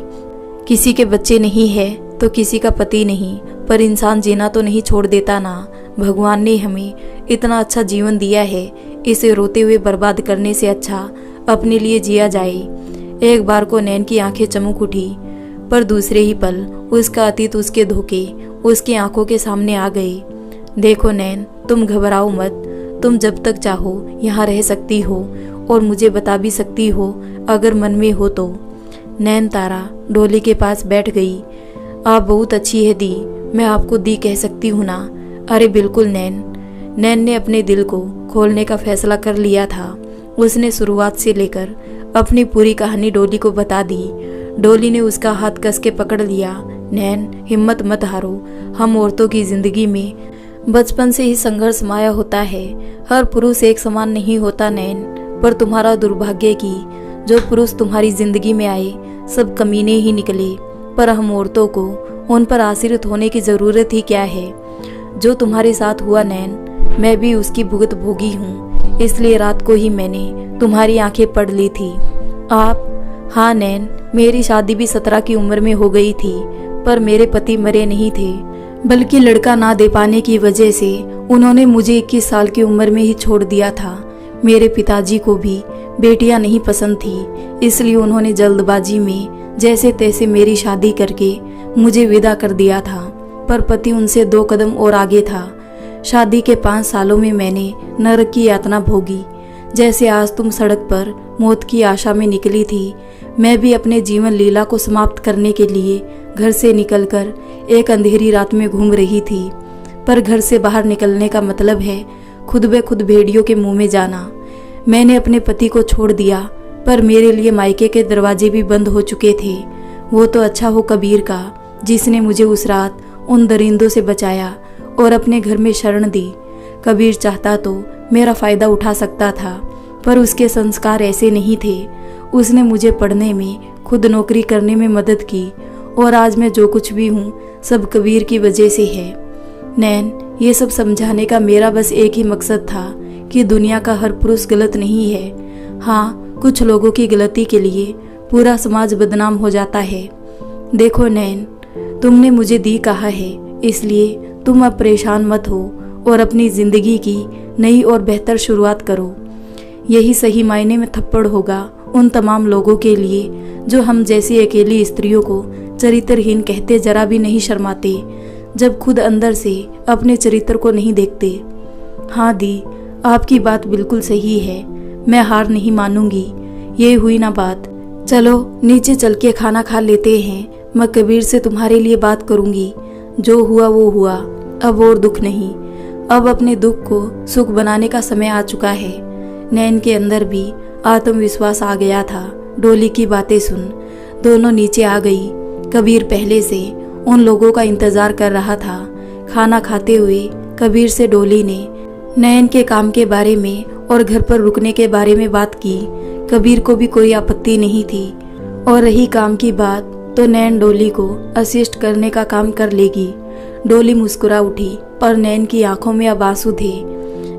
किसी के बच्चे नहीं है तो किसी का पति नहीं, पर इंसान जीना तो नहीं छोड़ देता ना। भगवान ने हमें इतना अच्छा जीवन दिया है, इसे रोते हुए बर्बाद करने से अच्छा अपने लिए जिया जाए। एक बार को नैन की आंखें चमक उठी, पर दूसरे ही पल उसका अतीत, उसके धोखे उसकी आंखों के सामने आ गए। देखो नैन, तुम घबराओ मत, तुम जब तक चाहो यहाँ रह सकती हो और मुझे बता भी सकती हो अगर मन में हो तो। नैन तारा डोली के पास बैठ गई। आप बहुत अच्छी है दी, मैं आपको दी कह सकती हूँ ना? अरे बिल्कुल नैन। नैन ने अपने दिल को खोलने का फैसला कर लिया था। उसने शुरुआत से लेकर अपनी पूरी कहानी डोली को बता दी। डोली ने उसका हाथ कस के पकड़ लिया। नैन, हिम्मत मत हारो, हम औरतों की जिंदगी में बचपन से ही संघर्ष माया होता है। हर पुरुष एक समान नहीं होता नैन, पर तुम्हारा दुर्भाग्य कि जो पुरुष तुम्हारी जिंदगी में आए सब कमीने ही निकले। पर हम औरतों को उन पर आश्रित होने की जरूरत ही क्या है? जो तुम्हारे साथ हुआ नैन, मैं भी उसकी भुगत भोगी हूँ, इसलिए रात को ही मैंने तुम्हारी आंखें पढ़ ली थी। आप? हाँ नैन, मेरी शादी भी 17 की उम्र में हो गई थी, पर मेरे पति मरे नहीं थे, बल्कि लड़का ना दे पाने की वजह से उन्होंने मुझे 21 साल की उम्र में ही छोड़ दिया था। मेरे पिताजी को भी बेटियां नहीं पसंद थी, इसलिए उन्होंने जल्दबाजी में जैसे तैसे मेरी शादी करके मुझे विदा कर दिया था। पर पति उनसे 2 कदम और आगे था। शादी के 5 सालों में मैंने नरक की यातना भोगी। जैसे आज तुम सड़क पर मौत की आशा में निकली थी, मैं भी अपने जीवन लीला को समाप्त करने के लिए घर से निकलकर एक अंधेरी रात में घूम रही थी। पर घर से बाहर निकलने का मतलब है खुद ब खुद भेड़ियों के मुंह में जाना। मैंने अपने पति को छोड़ दिया, पर मेरे लिए मायके के दरवाजे भी बंद हो चुके थे। वो तो अच्छा हो कबीर का, जिसने मुझे उस रात उन दरिंदों से बचाया और अपने घर में शरण दी। कबीर चाहता तो मेरा फायदा उठा सकता था, पर उसके संस्कार ऐसे नहीं थे। उसने मुझे पढ़ने में, खुद नौकरी करने में मदद की, और आज मैं जो कुछ भी हूँ सब कबीर की वजह से है। नैन, ये सब समझाने का मेरा बस एक ही मकसद था कि दुनिया का हर पुरुष गलत नहीं है। हाँ, कुछ लोगों की गलती के लिए पूरा समाज बदनाम हो जाता है। देखो नैन, तुमने मुझे दी कहा है, इसलिए तुम अब परेशान मत हो और अपनी जिंदगी की नई और बेहतर शुरुआत करो। यही सही मायने में थप्पड़ होगा उन तमाम लोगों के लिए जो हम जैसी अकेली स्त्रियों को चरित्रहीन कहते जरा भी नहीं शर्माते, जब खुद अंदर से अपने चरित्र को नहीं देखते। हाँ दी, आपकी बात बिल्कुल सही है, मैं हार नहीं मानूंगी। ये हुई ना बात, चलो नीचे चल के खाना खा लेते हैं। मैं कबीर से तुम्हारे लिए बात करूंगी। जो हुआ वो हुआ, अब और दुख नहीं। अब अपने दुख को सुख बनाने का समय आ चुका है। नैन के अंदर भी आत्मविश्वास आ गया था। डोली की बातें सुन दोनों नीचे आ गई। कबीर पहले से उन लोगों का इंतजार कर रहा था। खाना खाते हुए कबीर से डोली ने नैन के काम के बारे में और घर पर रुकने के बारे में बात की। कबीर को भी कोई आपत्ति नहीं थी, और रही काम की बात तो नैन डोली को असिस्ट करने का काम कर लेगी। डोली मुस्कुरा उठी, पर नैन की आंखों में अब आंसू थे।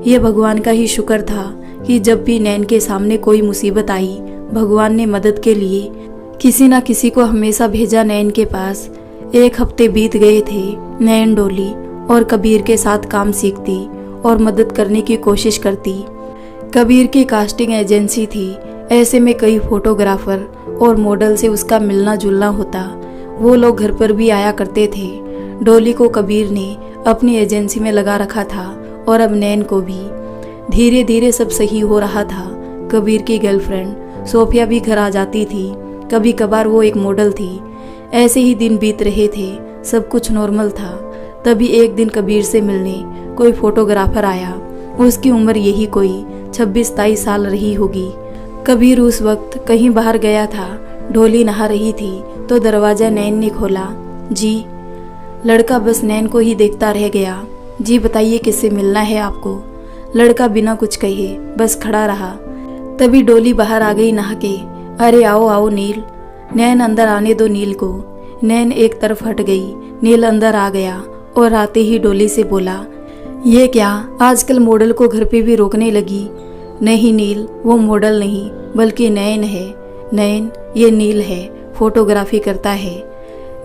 ये भगवान का ही शुक्र था कि जब भी नैन के सामने कोई मुसीबत आई, भगवान ने मदद के लिए किसी न किसी को हमेशा भेजा नैन के पास। 1 हफ्ते बीत गए थे। नैन डोली और कबीर के साथ काम सीखती और मदद करने की कोशिश करती। कबीर की कास्टिंग एजेंसी थी, ऐसे में कई फोटोग्राफर और मॉडल से उसका मिलना जुलना होता। वो लोग घर पर भी आया करते थे। डोली को कबीर ने अपनी एजेंसी में लगा रखा था, और अब नैन को भी। धीरे धीरे सब सही हो रहा था। कबीर की गर्लफ्रेंड सोफिया भी घर आ जाती थी। कभी कभार वो एक मॉडल थी। ऐसे ही दिन बीत रहे थे, सब कुछ नॉर्मल था। तभी एक दिन कबीर से मिलने कोई फोटोग्राफर आया। उसकी उम्र यही कोई 26-27 साल रही होगी। कबीर उस वक्त कहीं बाहर गया था। डोली नहा रही थी तो दरवाजा नैन ने खोला। जी। लड़का बस नैन को ही देखता रह गया। जी बताइए, किससे मिलना है आपको? लड़का बिना कुछ कहे बस खड़ा रहा। तभी डोली बाहर आ गई नहा के। अरे आओ आओ नील। नैन, अंदर आने दो नील को। नैन एक तरफ हट गई। नील अंदर आ गया और आते ही डोली से बोला, ये क्या, आजकल मॉडल को घर पे भी रोकने लगी। नहीं नील, वो मॉडल नहीं बल्कि नयन है। नयन, ये नील है, फोटोग्राफी करता है।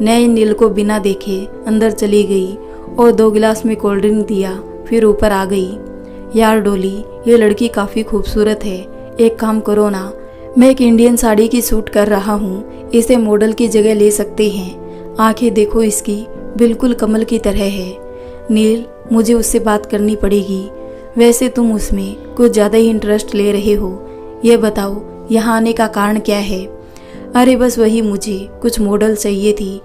नयन नील को बिना देखे अंदर चली गई और 2 गिलास में कोल्ड ड्रिंक दिया, फिर ऊपर आ गई। यार डोली, ये लड़की काफ़ी खूबसूरत है, एक काम करो ना, मैं एक इंडियन साड़ी की सूट कर रहा हूँ, इसे मॉडल की जगह ले सकते हैं। आंखें देखो इसकी, बिल्कुल कमल की तरह है। नील, मुझे उससे बात करनी पड़ेगी। वैसे तुम उसमें कुछ ज़्यादा ही इंटरेस्ट ले रहे हो। ये बताओ, यहाँ आने का कारण क्या है? अरे बस वही, मुझे कुछ मॉडल चाहिए थी,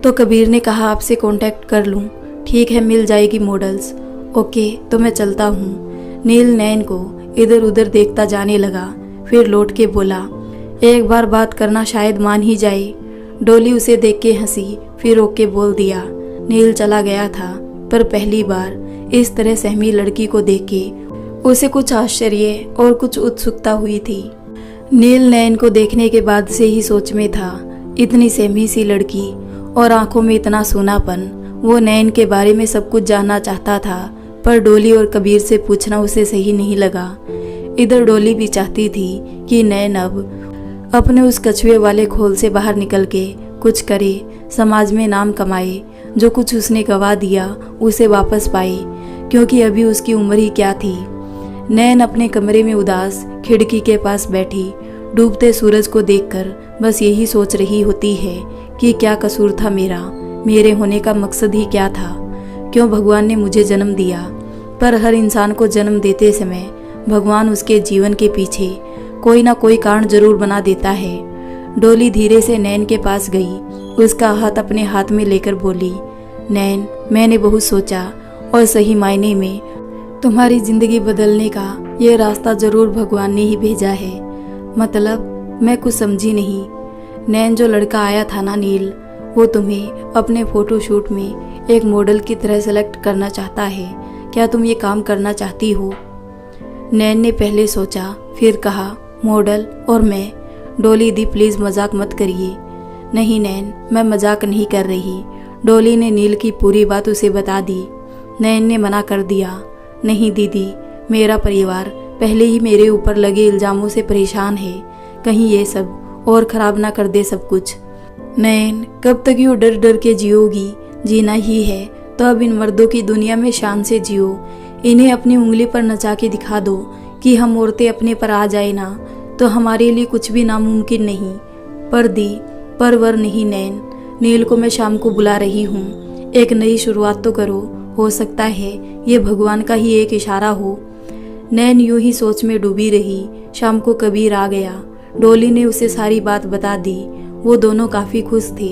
तो कबीर ने कहा आपसे कांटेक्ट कर लूँ। ठीक है, मिल जाएगी मॉडल्स। ओके, तो मैं चलता हूँ। नील नयन को इधर उधर देखता जाने लगा, फिर लौट के बोला, एक बार बात करना शायद मान ही जाए। डोली उसे देख के हंसी, फिर ओके बोल दिया। नील चला गया था, पर पहली बार इस तरह सहमी लड़की को देख के उसे कुछ आश्चर्य और कुछ उत्सुकता हुई थी। नील नयन को देखने के बाद से ही सोच में था, इतनी सहमी सी लड़की और आंखों में इतना सूनापन। वो नयन के बारे में सब कुछ जानना चाहता था, पर डोली और कबीर से पूछना उसे सही नहीं लगा। इधर डोली भी चाहती थी कि नयन अब अपने उस कछुए वाले खोल से बाहर निकल के कुछ करे, समाज में नाम कमाए, जो कुछ उसने गवा दिया उसे वापस पाए, क्योंकि अभी उसकी उम्र ही क्या थी। नयन अपने कमरे में उदास खिड़की के पास बैठी डूबते सूरज को देखकर बस यही सोच रही होती है कि क्या कसूर था मेरा, मेरे होने का मकसद ही क्या था, क्यों भगवान ने मुझे जन्म दिया। पर हर इंसान को जन्म देते समय भगवान उसके जीवन के पीछे कोई ना कोई कारण जरूर बना देता है। डोली धीरे से नयन के पास गई, उसका हाथ अपने हाथ में लेकर बोली, नयन, मैंने बहुत सोचा और सही मायने में तुम्हारी जिंदगी बदलने का ये रास्ता जरूर भगवान ने ही भेजा है। मतलब मैं कुछ समझी नहीं। नैन, जो लड़का आया था ना नील, वो तुम्हें अपने फोटोशूट में एक मॉडल की तरह सेलेक्ट करना चाहता है। क्या तुम ये काम करना चाहती हो? नैन ने पहले सोचा, फिर कहा, मॉडल और मैं? डोली दी, प्लीज मजाक मत करिए। नहीं नैन, मैं मजाक नहीं कर रही। डोली ने नील की पूरी बात उसे बता दी। नैन ने मना कर दिया, नहीं दीदी, मेरा परिवार पहले ही मेरे ऊपर लगे इल्जामों से परेशान है, कहीं ये सब और खराब ना कर दे सब कुछ। नैन, कब तक यूँ डर डर के जियोगी? जीना ही है तो अब इन मर्दों की दुनिया में शान से जियो। इन्हें अपनी उंगली पर नचा के दिखा दो कि हम औरतें अपने पर आ जाए ना, तो हमारे लिए कुछ भी नामुमकिन नहीं। पर दी, परवर नहीं नैन, नील को मैं शाम को बुला रही हूँ, एक नई शुरुआत तो करो, हो सकता है ये भगवान का ही एक इशारा हो। नैन यूं ही सोच में डूबी रही। शाम को कबीर आ गया। डोली ने उसे सारी बात बता दी। वो दोनों काफ़ी खुश थे।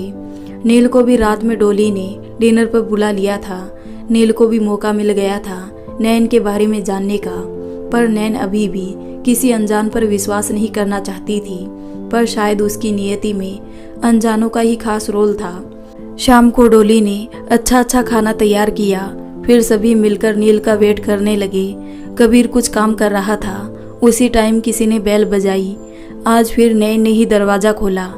नील को भी रात में डोली ने डिनर पर बुला लिया था। नील को भी मौका मिल गया था नैन के बारे में जानने का, पर नैन अभी भी किसी अनजान पर विश्वास नहीं करना चाहती थी। पर शायद उसकी नियति में अनजानों का ही खास रोल था। शाम को डोली ने अच्छा खाना तैयार किया, फिर सभी मिलकर नील का वेट करने लगे। कबीर कुछ काम कर रहा था। उसी टाइम किसी ने बेल बजाई। आज फिर नैन ने ही दरवाज़ा खोला।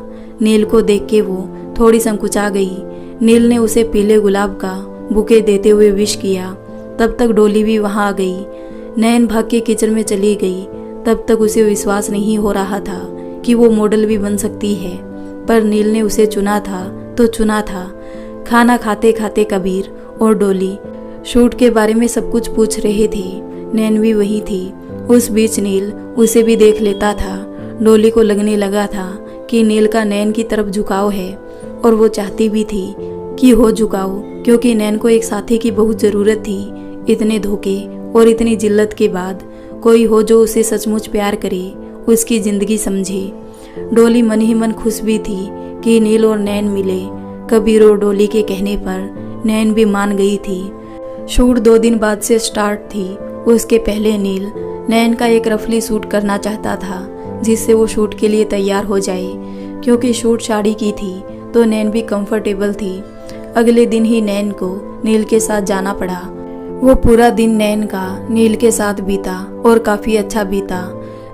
नील को देख के वो थोड़ी संकुचा गई। नील ने उसे पीले गुलाब का बुके देते हुए विश किया। तब तक डोली भी वहाँ आ गई। नैन भाग के किचन में चली गई। तब तक उसे विश्वास नहीं हो रहा था कि वो मॉडल भी बन सकती है, पर नील ने उसे चुना था तो चुना था। खाना खाते खाते कबीर और डोली शूट के बारे में सब कुछ पूछ रहे थे। नैन भी वही थी। उस बीच नील उसे भी देख लेता था। डोली को लगने लगा था कि नील का नैन की तरफ झुकाव है, और वो चाहती भी थी कि हो झुकाव, क्योंकि नैन को एक साथी की बहुत ज़रूरत थी। इतने धोखे और इतनी जिल्लत के बाद कोई हो जो उसे सचमुच प्यार करे, उसकी ज़िंदगी समझे। डोली मन ही मन खुश भी थी कि नील और नैन मिले। कबीर और डोली के कहने पर नैन भी मान गई थी। शूट 2 दिन बाद से स्टार्ट थी। उसके पहले नील नैन का एक रफली सूट करना चाहता था, जिससे वो शूट के लिए तैयार हो जाए। क्योंकि शूट साड़ी की थी तो नैन भी कंफर्टेबल थी। अगले दिन ही नैन को नील के साथ जाना पड़ा। वो पूरा दिन नैन का नील के साथ बीता और काफ़ी अच्छा बीता।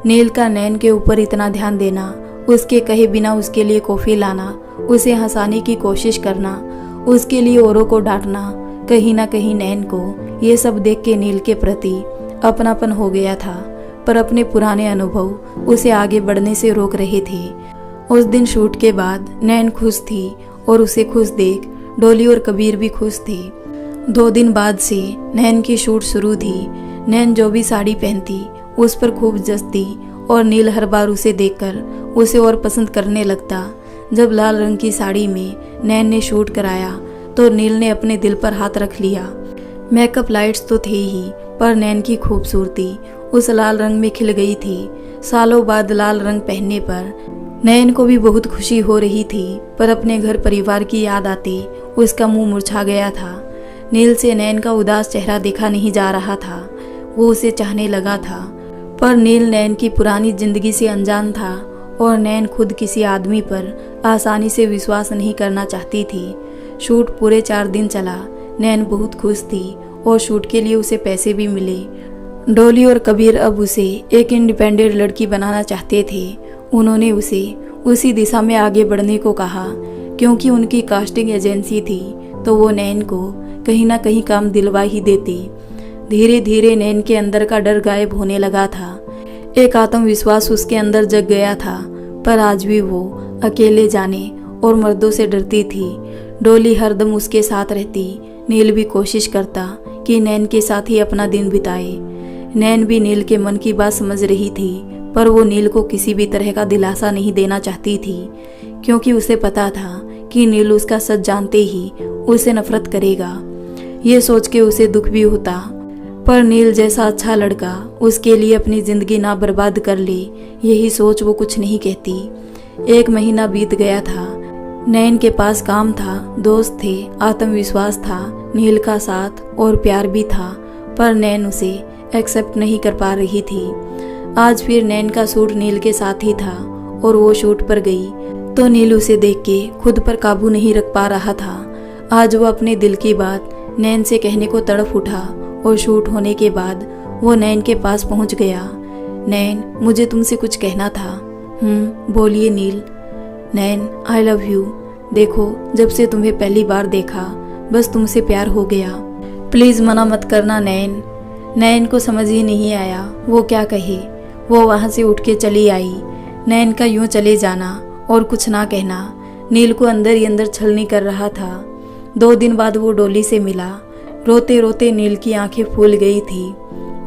नील का नैन के ऊपर इतना ध्यान देना, उसके कहे बिना उसके लिए कॉफ़ी लाना, उसे हंसाने की कोशिश करना, उसके लिए औरों को डांटना, कहीं ना कहीं नैन को ये सब देख के नील के प्रति अपनापन हो गया था, पर अपने पुराने अनुभव उसे आगे बढ़ने से रोक रहे थे। उस दिन शूट के बाद नैन खुश थी और उसे खुश देख डोली और कबीर भी खुश थे। 2 दिन बाद से नैन की शूट शुरू थी। नैन जो भी साड़ी पहनती उस पर खूब जचती और नील हर बार उसे देखकर उसे और पसंद करने लगता। जब लाल रंग की साड़ी में नैन ने शूट कराया तो नील ने अपने दिल पर हाथ रख लिया। मेकअप लाइट्स तो थे ही, पर नैन की खूबसूरती उस लाल रंग में खिल गई थी। सालों बाद लाल रंग पहनने पर नैन को भी बहुत खुशी हो रही थी, पर अपने घर परिवार की याद आते उसका मुंह मुरझा गया था। नील से नैन का उदास चेहरा देखा नहीं जा रहा था। वो उसे चाहने लगा था, पर नील नैन की पुरानी जिंदगी से अनजान था और नैन खुद किसी आदमी पर आसानी से विश्वास नहीं करना चाहती थी। शूट पूरे 4 दिन चला। नैन बहुत खुश थी और शूट के लिए उसे पैसे भी मिले। डोली और कबीर अब उसे एक इंडिपेंडेंट लड़की बनाना चाहते थे। उन्होंने उसे उसी दिशा में आगे बढ़ने को कहा। क्योंकि उनकी कास्टिंग एजेंसी थी तो वो नैन को कहीं ना कहीं काम दिलवा ही देती। धीरे धीरे नैन के अंदर का डर गायब होने लगा था। एक आत्मविश्वास उसके अंदर जग गया था, पर आज भी वो अकेले जाने और मर्दों से डरती थी। डोली हरदम उसके साथ रहती। नील भी कोशिश करता कि नैन के साथ ही अपना दिन बिताए। नैन भी नील के मन की बात समझ रही थी, पर वो नील को किसी भी तरह का दिलासा नहीं देना चाहती थी, क्योंकि उसे पता था कि नील उसका सच जानते ही उसे नफरत करेगा। ये सोच के उसे दुख भी होता, पर नील जैसा अच्छा लड़का उसके लिए अपनी जिंदगी ना बर्बाद कर ले, यही सोच वो कुछ नहीं कहती। 1 महीना बीत गया था। नैन के पास काम था, दोस्त थे, आत्मविश्वास था, नील का साथ और प्यार भी था, पर नैन उसे एक्सेप्ट नहीं कर पा रही थी। आज फिर नैन का शूट नील के साथ ही था और वो शूट पर गई तो नील उसे देख के खुद पर काबू नहीं रख पा रहा था। आज वो अपने दिल की बात नैन से कहने को तड़प उठा और शूट होने के बाद वो नैन के पास पहुंच गया। नैन, मुझे तुमसे कुछ कहना था। बोलिए नील। नैन, आई लव यू। देखो, जब से तुम्हें पहली बार देखा बस तुमसे प्यार हो गया। प्लीज मना मत करना नैन। नैन को समझ ही नहीं आया वो क्या कहे। वो वहां से उठ के चली आई। नैन का यूं चले जाना और कुछ ना कहना नील को अंदर ही अंदर छलनी कर रहा था। 2 दिन बाद वो डोली से मिला। रोते रोते नील की आंखें फूल गई थी।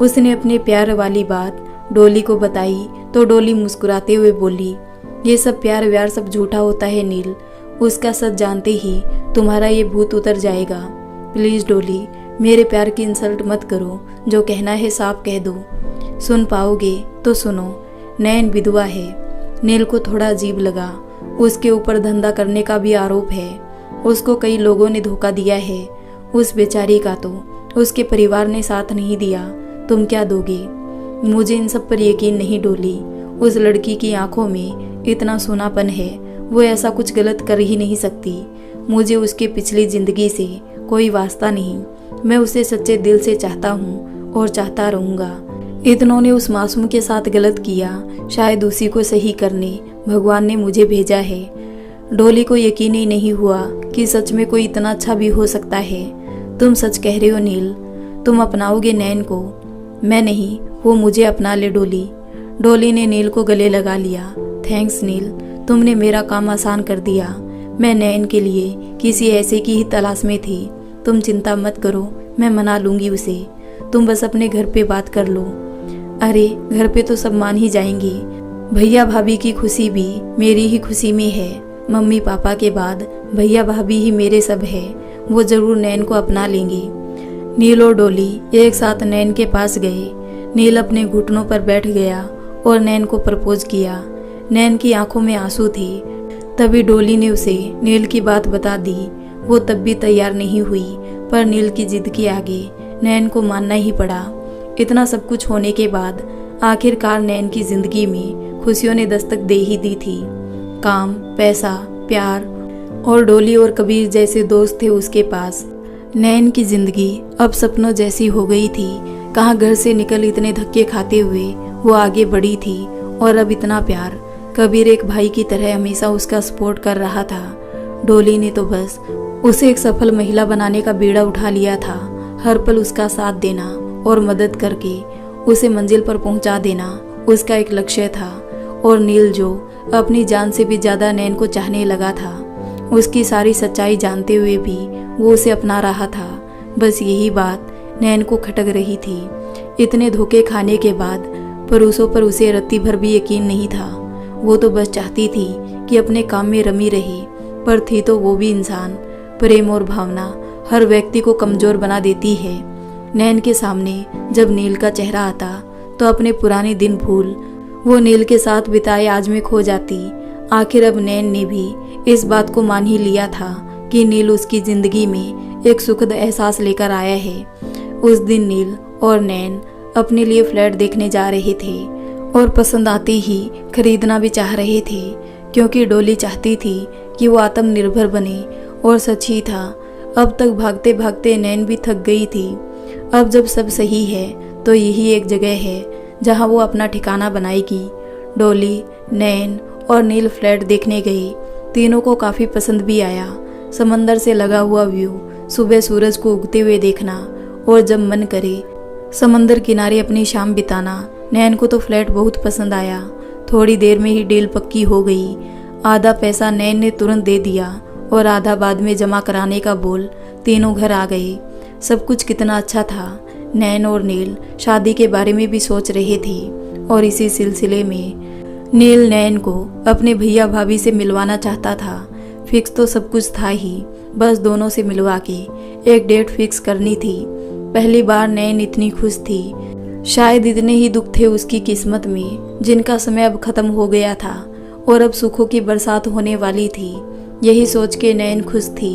उसने अपने प्यार वाली बात डोली को बताई तो डोली मुस्कुराते हुए बोली, ये सब प्यार व्यार सब झूठा होता है नील। उसका सच जानते ही तुम्हारा ये भूत उतर जाएगा। प्लीज डोली, मेरे प्यार की इंसल्ट मत करो। जो कहना है साफ कह दो। सुन पाओगे तो सुनो, नैन विधवा है। नील को थोड़ा अजीब लगा। उसके ऊपर धंधा करने का भी आरोप है। उसको कई लोगों ने धोखा दिया है। उस बेचारी का तो उसके परिवार ने साथ नहीं दिया। तुम क्या दोगे? मुझे इन सब पर यकीन नहीं डोली। उस लड़की की आंखों में इतना सोनापन है, वो ऐसा कुछ गलत कर ही नहीं सकती। मुझे उसकी पिछली जिंदगी से कोई वास्ता नहीं। मैं उसे सच्चे दिल से चाहता हूँ और चाहता रहूँगा। इतनों ने उस मासूम के साथ गलत किया, शायद उसी को सही करने भगवान ने मुझे भेजा है। डोली को यकीन ही नहीं हुआ कि सच में कोई इतना अच्छा भी हो सकता है। तुम सच कह रहे हो नील, तुम अपनाओगे नैन को? मैं नहीं, वो मुझे अपना ले डोली। डोली ने नील को गले लगा लिया। थैंक्स नील, तुमने मेरा काम आसान कर दिया। मैं नैन के लिए किसी ऐसे की ही तलाश में थी। तुम चिंता मत करो, मैं मना लूंगी उसे। तुम बस अपने घर पे बात कर लो। अरे घर पे तो सब मान ही जाएंगे। भैया भाभी की खुशी भी मेरी ही खुशी में है। मम्मी पापा के बाद भैया भाभी ही मेरे सब है। वो जरूर नैन को अपना लेंगे। नील और डोली एक साथ नैन के पास गए। नील अपने घुटनों पर बैठ गया और नैन को प्रपोज किया। नैन की आंखों में आंसू थे। तभी डोली ने उसे नील की बात बता दी। वो तब भी तैयार नहीं हुई, पर नील की जिद के आगे नैन को मानना ही पड़ा। इतना सब कुछ होने के बाद आखिरकार नैन की जिंदगी में खुशियों ने दस्तक दे ही दी थी। काम, पैसा, प्यार और डोली और कबीर जैसे दोस्त थे उसके पास। नैन की जिंदगी अब सपनों जैसी हो गई थी। कहाँ घर से निकल इतने धक्के खाते हुए वो आगे बढ़ी थी, और अब इतना प्यार। कबीर एक भाई की तरह हमेशा उसका सपोर्ट कर रहा था। डोली ने तो बस उसे एक सफल महिला बनाने का बीड़ा उठा लिया था। हर पल उसका साथ देना और मदद करके उसे मंजिल पर पहुंचा देना उसका एक लक्ष्य था। और नील, जो अपनी जान से भी ज्यादा नैन को चाहने लगा था, उसकी सारी सच्चाई जानते हुए भी वो उसे अपना रहा था। बस यही बात नैन को खटक रही थी। इतने धोखे खाने के बाद पड़ोसों पर उसे रत्ती भर भी यकीन नहीं था। वो तो बस चाहती थी कि अपने काम में रमी रहे, पर थी तो वो भी इंसान। प्रेम और भावना हर व्यक्ति को कमजोर बना देती है। नैन के सामने जब नील का चेहरा आता तो अपने पुराने दिन भूल वो नील के साथ बिताए आज में खो जाती। आखिर अब नैन ने भी इस बात को मान ही लिया था कि नील उसकी जिंदगी में एक सुखद एहसास लेकर आया है। उस दिन नील और नैन अपने लिए फ्लैट देखने जा रहे थे और पसंद आते ही खरीदना भी चाह रहे थे, क्योंकि डोली चाहती थी कि वो आत्मनिर्भर बने। और सच ही था, अब तक भागते भागते नैन भी थक गई थी। अब जब सब सही है तो यही एक जगह है जहां वो अपना ठिकाना बनाएगी। डोली, नैन और नील फ्लैट देखने गए। तीनों को काफ़ी पसंद भी आया। समंदर से लगा हुआ व्यू, सुबह सूरज को उगते हुए देखना और जब मन करे समंदर किनारे अपनी शाम बिताना। नैन को तो फ्लैट बहुत पसंद आया। थोड़ी देर में ही डील पक्की हो गई। आधा पैसा नैन ने तुरंत दे दिया और आधा बाद में जमा कराने का बोल तीनों घर आ गए। सब कुछ कितना अच्छा था। नैन और नील शादी के बारे में भी सोच रहे थे और इसी सिलसिले में नील नैन को अपने भैया भाभी से मिलवाना चाहता था। फिक्स तो सब कुछ था ही, बस दोनों से मिलवा के एक डेट फिक्स करनी थी। पहली बार नैन इतनी खुश थी। शायद इतने ही दुख थे उसकी किस्मत में जिनका समय अब खत्म हो गया था और अब सुखों की बरसात होने वाली थी। यही सोच के नैन खुश थी।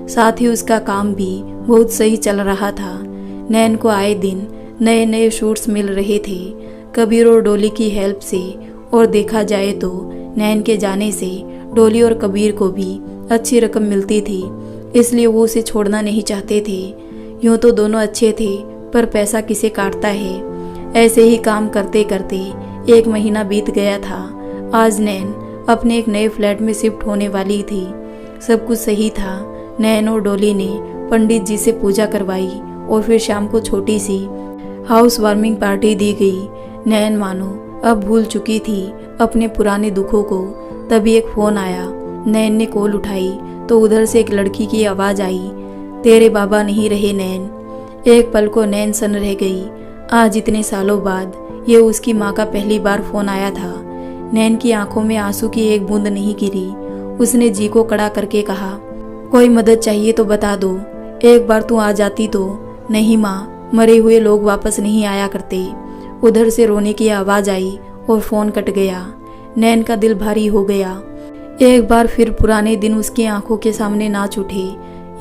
साथ ही उसका काम भी बहुत सही चल रहा था। नैन को आए दिन नए नए शूट्स मिल रहे थे, कबीर और डोली की हेल्प से। और देखा जाए तो नैन के जाने से डोली और कबीर को भी अच्छी रकम मिलती थी, इसलिए वो उसे छोड़ना नहीं चाहते थे। यूँ तो दोनों अच्छे थे, पर पैसा किसे काटता है। ऐसे ही काम करते करते एक महीना बीत गया था। आज नैन अपने एक नए फ्लैट में शिफ्ट होने वाली थी। सब कुछ सही था। नैन और डोली ने पंडित जी से पूजा करवाई और फिर शाम को छोटी सी हाउस वार्मिंग पार्टी दी गई। नैन मानो अब भूल चुकी थी अपने पुराने दुखों को। तभी एक फोन आया। नैन ने कॉल उठाई तो उधर से एक लड़की की आवाज आई, तेरे बाबा नहीं रहे नैन। एक पल को नैन सन रह गई। आज इतने सालों बाद ये उसकी माँ का पहली बार फोन आया था। नैन की आंखों में आंसू की एक बूंद नहीं गिरी। उसने जी को कड़ा करके कहा, कोई मदद चाहिए तो बता दो, एक बार तू आ जाती तो। नहीं माँ, मरे हुए लोग वापस नहीं आया करते। उधर से रोने की आवाज आई और फोन कट गया। नैन का दिल भारी हो गया। एक बार फिर पुराने दिन उसकी आंखों के सामने नाच उठे।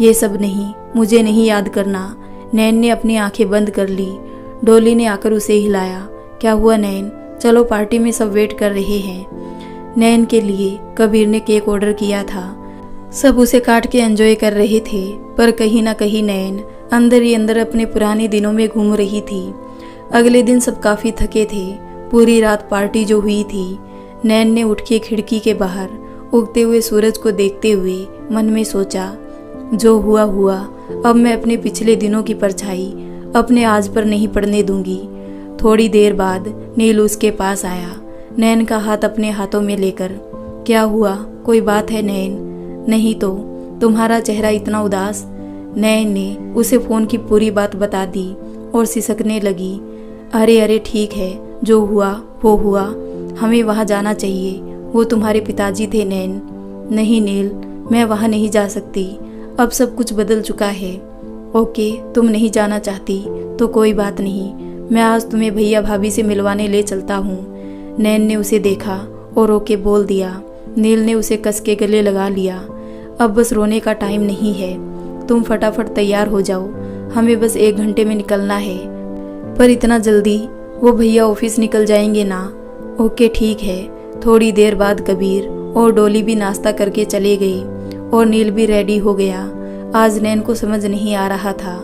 ये सब नहीं, मुझे नहीं याद करना। नैन ने अपनी आंखें बंद कर ली। डोली ने आकर उसे हिलाया। क्या हुआ नैन, चलो पार्टी में सब वेट कर रहे हैं। नैन के लिए कबीर ने केक ऑर्डर किया था। सब उसे काट के एंजॉय कर रहे थे, पर कहीं ना कहीं नैन अंदर ही अंदर अपने पुराने दिनों में घूम रही थी। अगले दिन सब काफ़ी थके थे। पूरी रात पार्टी जो हुई थी। नैन ने उठ के खिड़की के बाहर उगते हुए सूरज को देखते हुए मन में सोचा, जो हुआ हुआ। अब मैं अपने पिछले दिनों की परछाई अपने आज पर नहीं पड़ने दूंगी। थोड़ी देर बाद नील उसके पास आया, नैन का हाथ अपने हाथों में लेकर। क्या हुआ, कोई बात है नैन? नहीं तो, तुम्हारा चेहरा इतना उदास। नैन ने उसे फोन की पूरी बात बता दी और सिसकने लगी। अरे अरे ठीक है, जो हुआ वो हुआ। हमें वहाँ जाना चाहिए, वो तुम्हारे पिताजी थे नैन। नहीं नील, मैं वहाँ नहीं जा सकती। अब सब कुछ बदल चुका है। ओके, तुम नहीं जाना चाहती तो कोई बात नहीं, मैं आज तुम्हें भैया भाभी से मिलवाने ले चलता हूँ। नैन ने उसे देखा और ओके बोल दिया। नील ने उसे कस के गले लगा लिया। अब बस रोने का टाइम नहीं है, तुम फटाफट तैयार हो जाओ, हमें बस 1 घंटे में निकलना है। पर इतना जल्दी? वो भैया ऑफिस निकल जाएंगे ना। ओके ठीक है। थोड़ी देर बाद कबीर और डोली भी नाश्ता करके चले गए और नील भी रेडी हो गया। आज नैन को समझ नहीं आ रहा था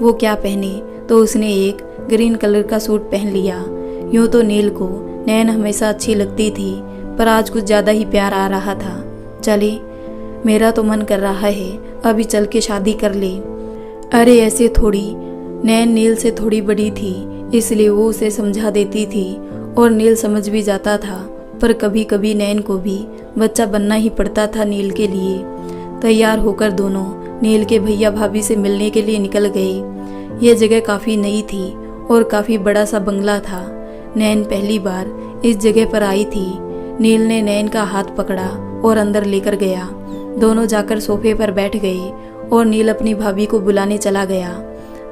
वो क्या पहने, तो उसने एक ग्रीन कलर का सूट पहन लिया। यूँ तो नील को नैन हमेशा अच्छी लगती थी, पर आज कुछ ज़्यादा ही प्यार आ रहा था। चले, मेरा तो मन कर रहा है अभी चल के शादी कर ले। अरे ऐसे थोड़ी, नैन नील से थोड़ी बड़ी थी, इसलिए वो उसे समझा देती थी और नील समझ भी जाता था। पर कभी कभी नैन को भी बच्चा बनना ही पड़ता था नील के लिए। तैयार होकर दोनों नील के भैया भाभी से मिलने के लिए निकल गए। ये जगह काफ़ी नई थी और काफ़ी बड़ा सा बंगला था। नैन पहली बार इस जगह पर आई थी। नील ने नैन का हाथ पकड़ा और अंदर लेकर गया। दोनों जाकर सोफे पर बैठ गए और नील अपनी भाभी को बुलाने चला गया।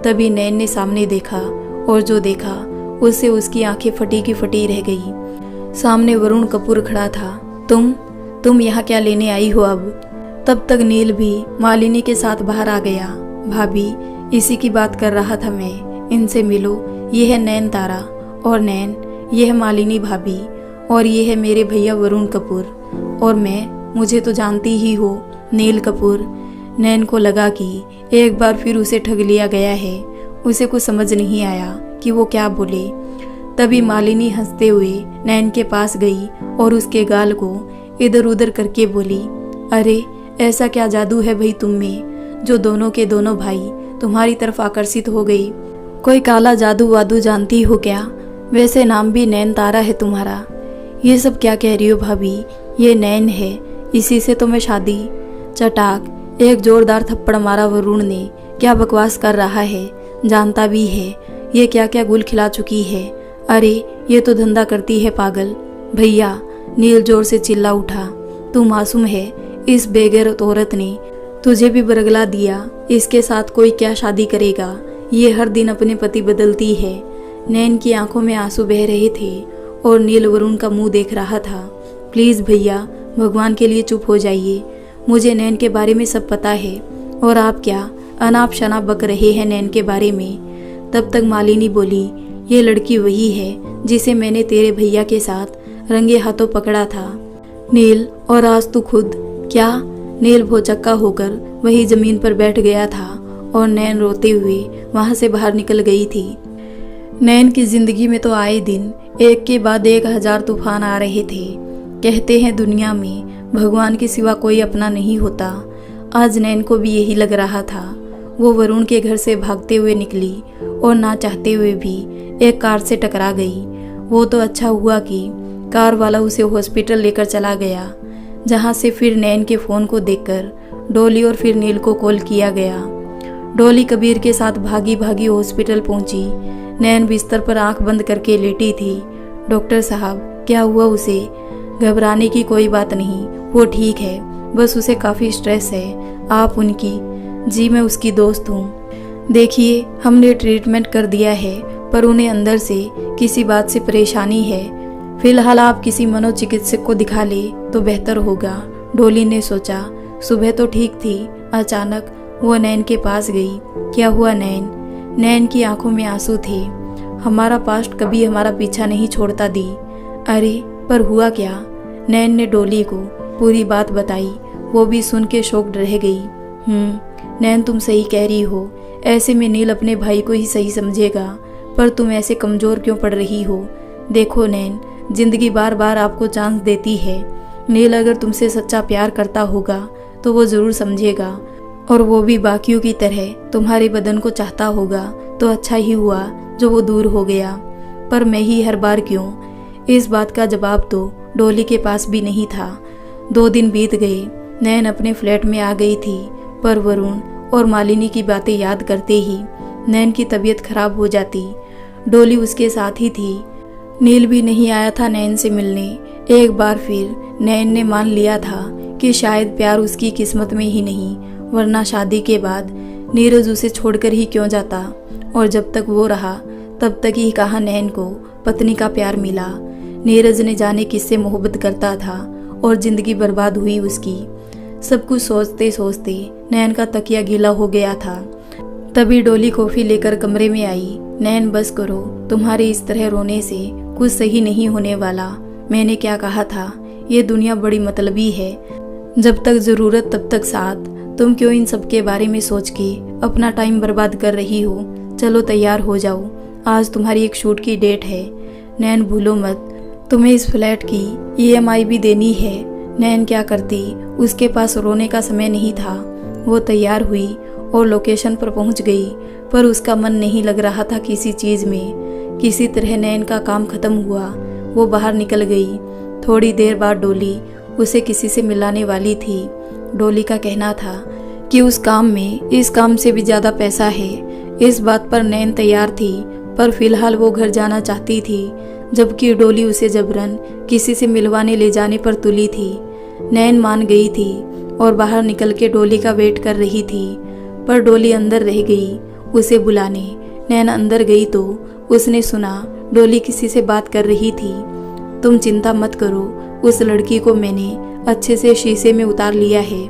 तभी नैन ने सामने देखा और जो देखा उससे उसकी आंखें फटी की फटी रह गई। सामने वरुण कपूर खड़ा था। तुम यहाँ क्या लेने आई हो अब? तब तक नील भी मालिनी के साथ बाहर आ गया। भाभी, इसी की बात कर रहा था मैं, इनसे मिलो। ये है नैन तारा और नैन, ये है मालिनी भाभी और ये है मेरे भैया वरुण कपूर। और मुझे तो जानती ही हो, नील कपूर। नैन को लगा कि एक बार फिर उसे ठग लिया गया है। उसे कुछ समझ नहीं आया कि वो क्या बोले। तभी मालिनी हंसते हुए नैन के पास गई और उसके गाल को इधर उधर करके बोली, अरे ऐसा क्या जादू है भाई तुम में, जो दोनों के दोनों भाई तुम्हारी तरफ आकर्षित हो गई? कोई काला जादू वादू जानती हो क्या? वैसे नाम भी नैन तारा है तुम्हारा। ये सब क्या कह रही हो भाभी? ये नैन है, इसी से तो मैं शादी। चटाक एक जोरदार थप्पड़ मारा वरुण ने। क्या बकवास कर रहा है, जानता भी है ये क्या क्या गुल खिला चुकी है। अरे ये तो धंधा करती है पागल। भैया, नील जोर से चिल्ला उठा, तू मासूम है, इस बेगैरत औरत ने तुझे भी बरगला दिया। इसके साथ कोई क्या शादी करेगा? ये हर दिन अपने पति बदलती है। नैन की आंखों में आंसू बह रहे थे और नील वरुण का मुंह देख रहा था। प्लीज़ भैया, भगवान के लिए चुप हो जाइए। मुझे नैन के बारे में सब पता है और आप क्या अनाप शनाप बक रहे हैं नैन के बारे में। तब तक मालिनी बोली, ये लड़की वही है जिसे मैंने तेरे भैया के साथ रंगे हाथों पकड़ा था नील, और आज तू खुद। क्या? नील भौचक्का होकर वही जमीन पर बैठ गया था और नैन रोते हुए वहां से बाहर निकल गई थी। नैन की जिंदगी में तो आए दिन एक के बाद एक हजार तूफान आ रहे थे। कहते हैं दुनिया में भगवान के सिवा कोई अपना नहीं होता। आज नैन को भी यही लग रहा था। वो वरुण के घर से भागते हुए निकली और ना चाहते हुए भी एक कार से टकरा गई। वो तो अच्छा हुआ कि कार वाला उसे हॉस्पिटल लेकर चला गया, जहां से फिर नैन के फ़ोन को देखकर डॉली और फिर नील को कॉल किया गया। डॉली कबीर के साथ भागी भागी हॉस्पिटल पहुंची। नैन बिस्तर पर आंख बंद करके लेटी थी। डॉक्टर साहब, क्या हुआ उसे? घबराने की कोई बात नहीं, वो ठीक है, बस उसे काफ़ी स्ट्रेस है। आप उनकी? जी मैं उसकी दोस्त हूँ। देखिए, हमने ट्रीटमेंट कर दिया है, पर उन्हें अंदर से किसी बात से परेशानी है। फिलहाल आप किसी मनोचिकित्सक को दिखा ले तो बेहतर होगा। डॉली ने सोचा। सुबह तो ठीक थी, अचानक वो नैन के पास गई। क्या हुआ नैन? नैन की आंखों में आंसू थे। हमारा पास्ट कभी हमारा पीछा नहीं छोड़ता दी। अरे पर हुआ क्या? नैन ने डॉली को पूरी बात बताई। वो भी सुन के शॉक्ड रह गई। नैन तुम सही कह रही हो, ऐसे में नील अपने भाई को ही सही समझेगा, पर तुम ऐसे कमज़ोर क्यों पड़ रही हो? देखो नैन, जिंदगी बार बार आपको चांस देती है। नील अगर तुमसे सच्चा प्यार करता होगा तो वो ज़रूर समझेगा, और वो भी बाकियों की तरह तुम्हारे बदन को चाहता होगा। तो अच्छा ही हुआ जो वो दूर हो गया। पर मैं ही हर बार क्यों? इस बात का जवाब तो डॉली के पास भी नहीं था। 2 दिन बीत गए। नैन अपने फ्लैट में आ गई थी, पर वरुण और मालिनी की बातें याद करते ही नैन की तबीयत खराब हो जाती। डॉली उसके साथ ही थी। नील भी नहीं आया था नैन से मिलने। एक बार फिर नैन ने मान लिया था कि शायद प्यार उसकी किस्मत में ही नहीं, वरना शादी के बाद नीरज उसे छोड़कर ही क्यों जाता। और जब तक वो रहा तब तक ही कहा नैन को पत्नी का प्यार मिला। नीरज ने जाने किससे मोहब्बत करता था और जिंदगी बर्बाद हुई उसकी। सब कुछ सोचते सोचते नैन का तकिया गीला हो गया था। तभी डॉली कॉफ़ी लेकर कमरे में आई। नैन बस करो, तुम्हारे इस तरह रोने से कुछ सही नहीं होने वाला। मैंने क्या कहा था, ये दुनिया बड़ी मतलबी है। जब तक ज़रूरत तब तक साथ। तुम क्यों इन सब के बारे में सोच के अपना टाइम बर्बाद कर रही हो? चलो तैयार हो जाओ, आज तुम्हारी एक शूट की डेट है। नैन भूलो मत, तुम्हें इस फ्लैट की EMI भी देनी है। नैन क्या करती, उसके पास रोने का समय नहीं था। वो तैयार हुई और लोकेशन पर पहुंच गई, पर उसका मन नहीं लग रहा था किसी चीज़ में। किसी तरह नैन का काम खत्म हुआ, वो बाहर निकल गई। थोड़ी देर बाद डोली उसे किसी से मिलाने वाली थी। डोली का कहना था कि उस काम में इस काम से भी ज़्यादा पैसा है। इस बात पर नैन तैयार थी, पर फिलहाल वो घर जाना चाहती थी, जबकि डोली उसे जबरन किसी से मिलवाने ले जाने पर तुली थी। नैन मान गई थी और बाहर निकल के डोली का वेट कर रही थी, पर डोली अंदर रह गई उसे बुलाने। नैन अंदर गई तो उसने सुना डोली किसी से बात कर रही थी। तुम चिंता मत करो, उस लड़की को मैंने अच्छे से शीशे में उतार लिया है।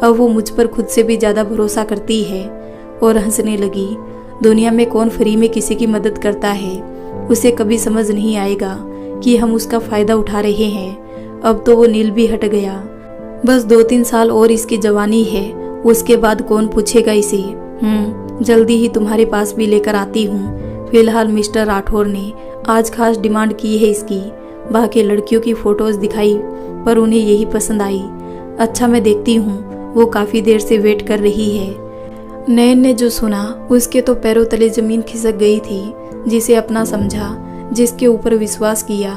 अब वो मुझ पर खुद से भी ज़्यादा भरोसा करती है। और हंसने लगी। दुनिया में कौन फ्री में किसी की मदद करता है। उसे कभी समझ नहीं आएगा कि हम उसका फ़ायदा उठा रहे हैं। अब तो वो नील भी हट गया। बस 2-3 साल और इसकी जवानी है, उसके बाद कौन पूछेगा इसे। जल्दी ही तुम्हारे पास भी लेकर आती हूँ। फिलहाल मिस्टर राठौर ने आज खास डिमांड की है इसकी। बाकी लड़कियों की फ़ोटोज़ दिखाई, पर उन्हें यही पसंद आई। अच्छा, मैं देखती हूँ। वो काफ़ी देर से वेट कर रही है। नैन ने जो सुना उसके तो पैरों तले ज़मीन खिसक गई थी। जिसे अपना समझा, जिसके ऊपर विश्वास किया,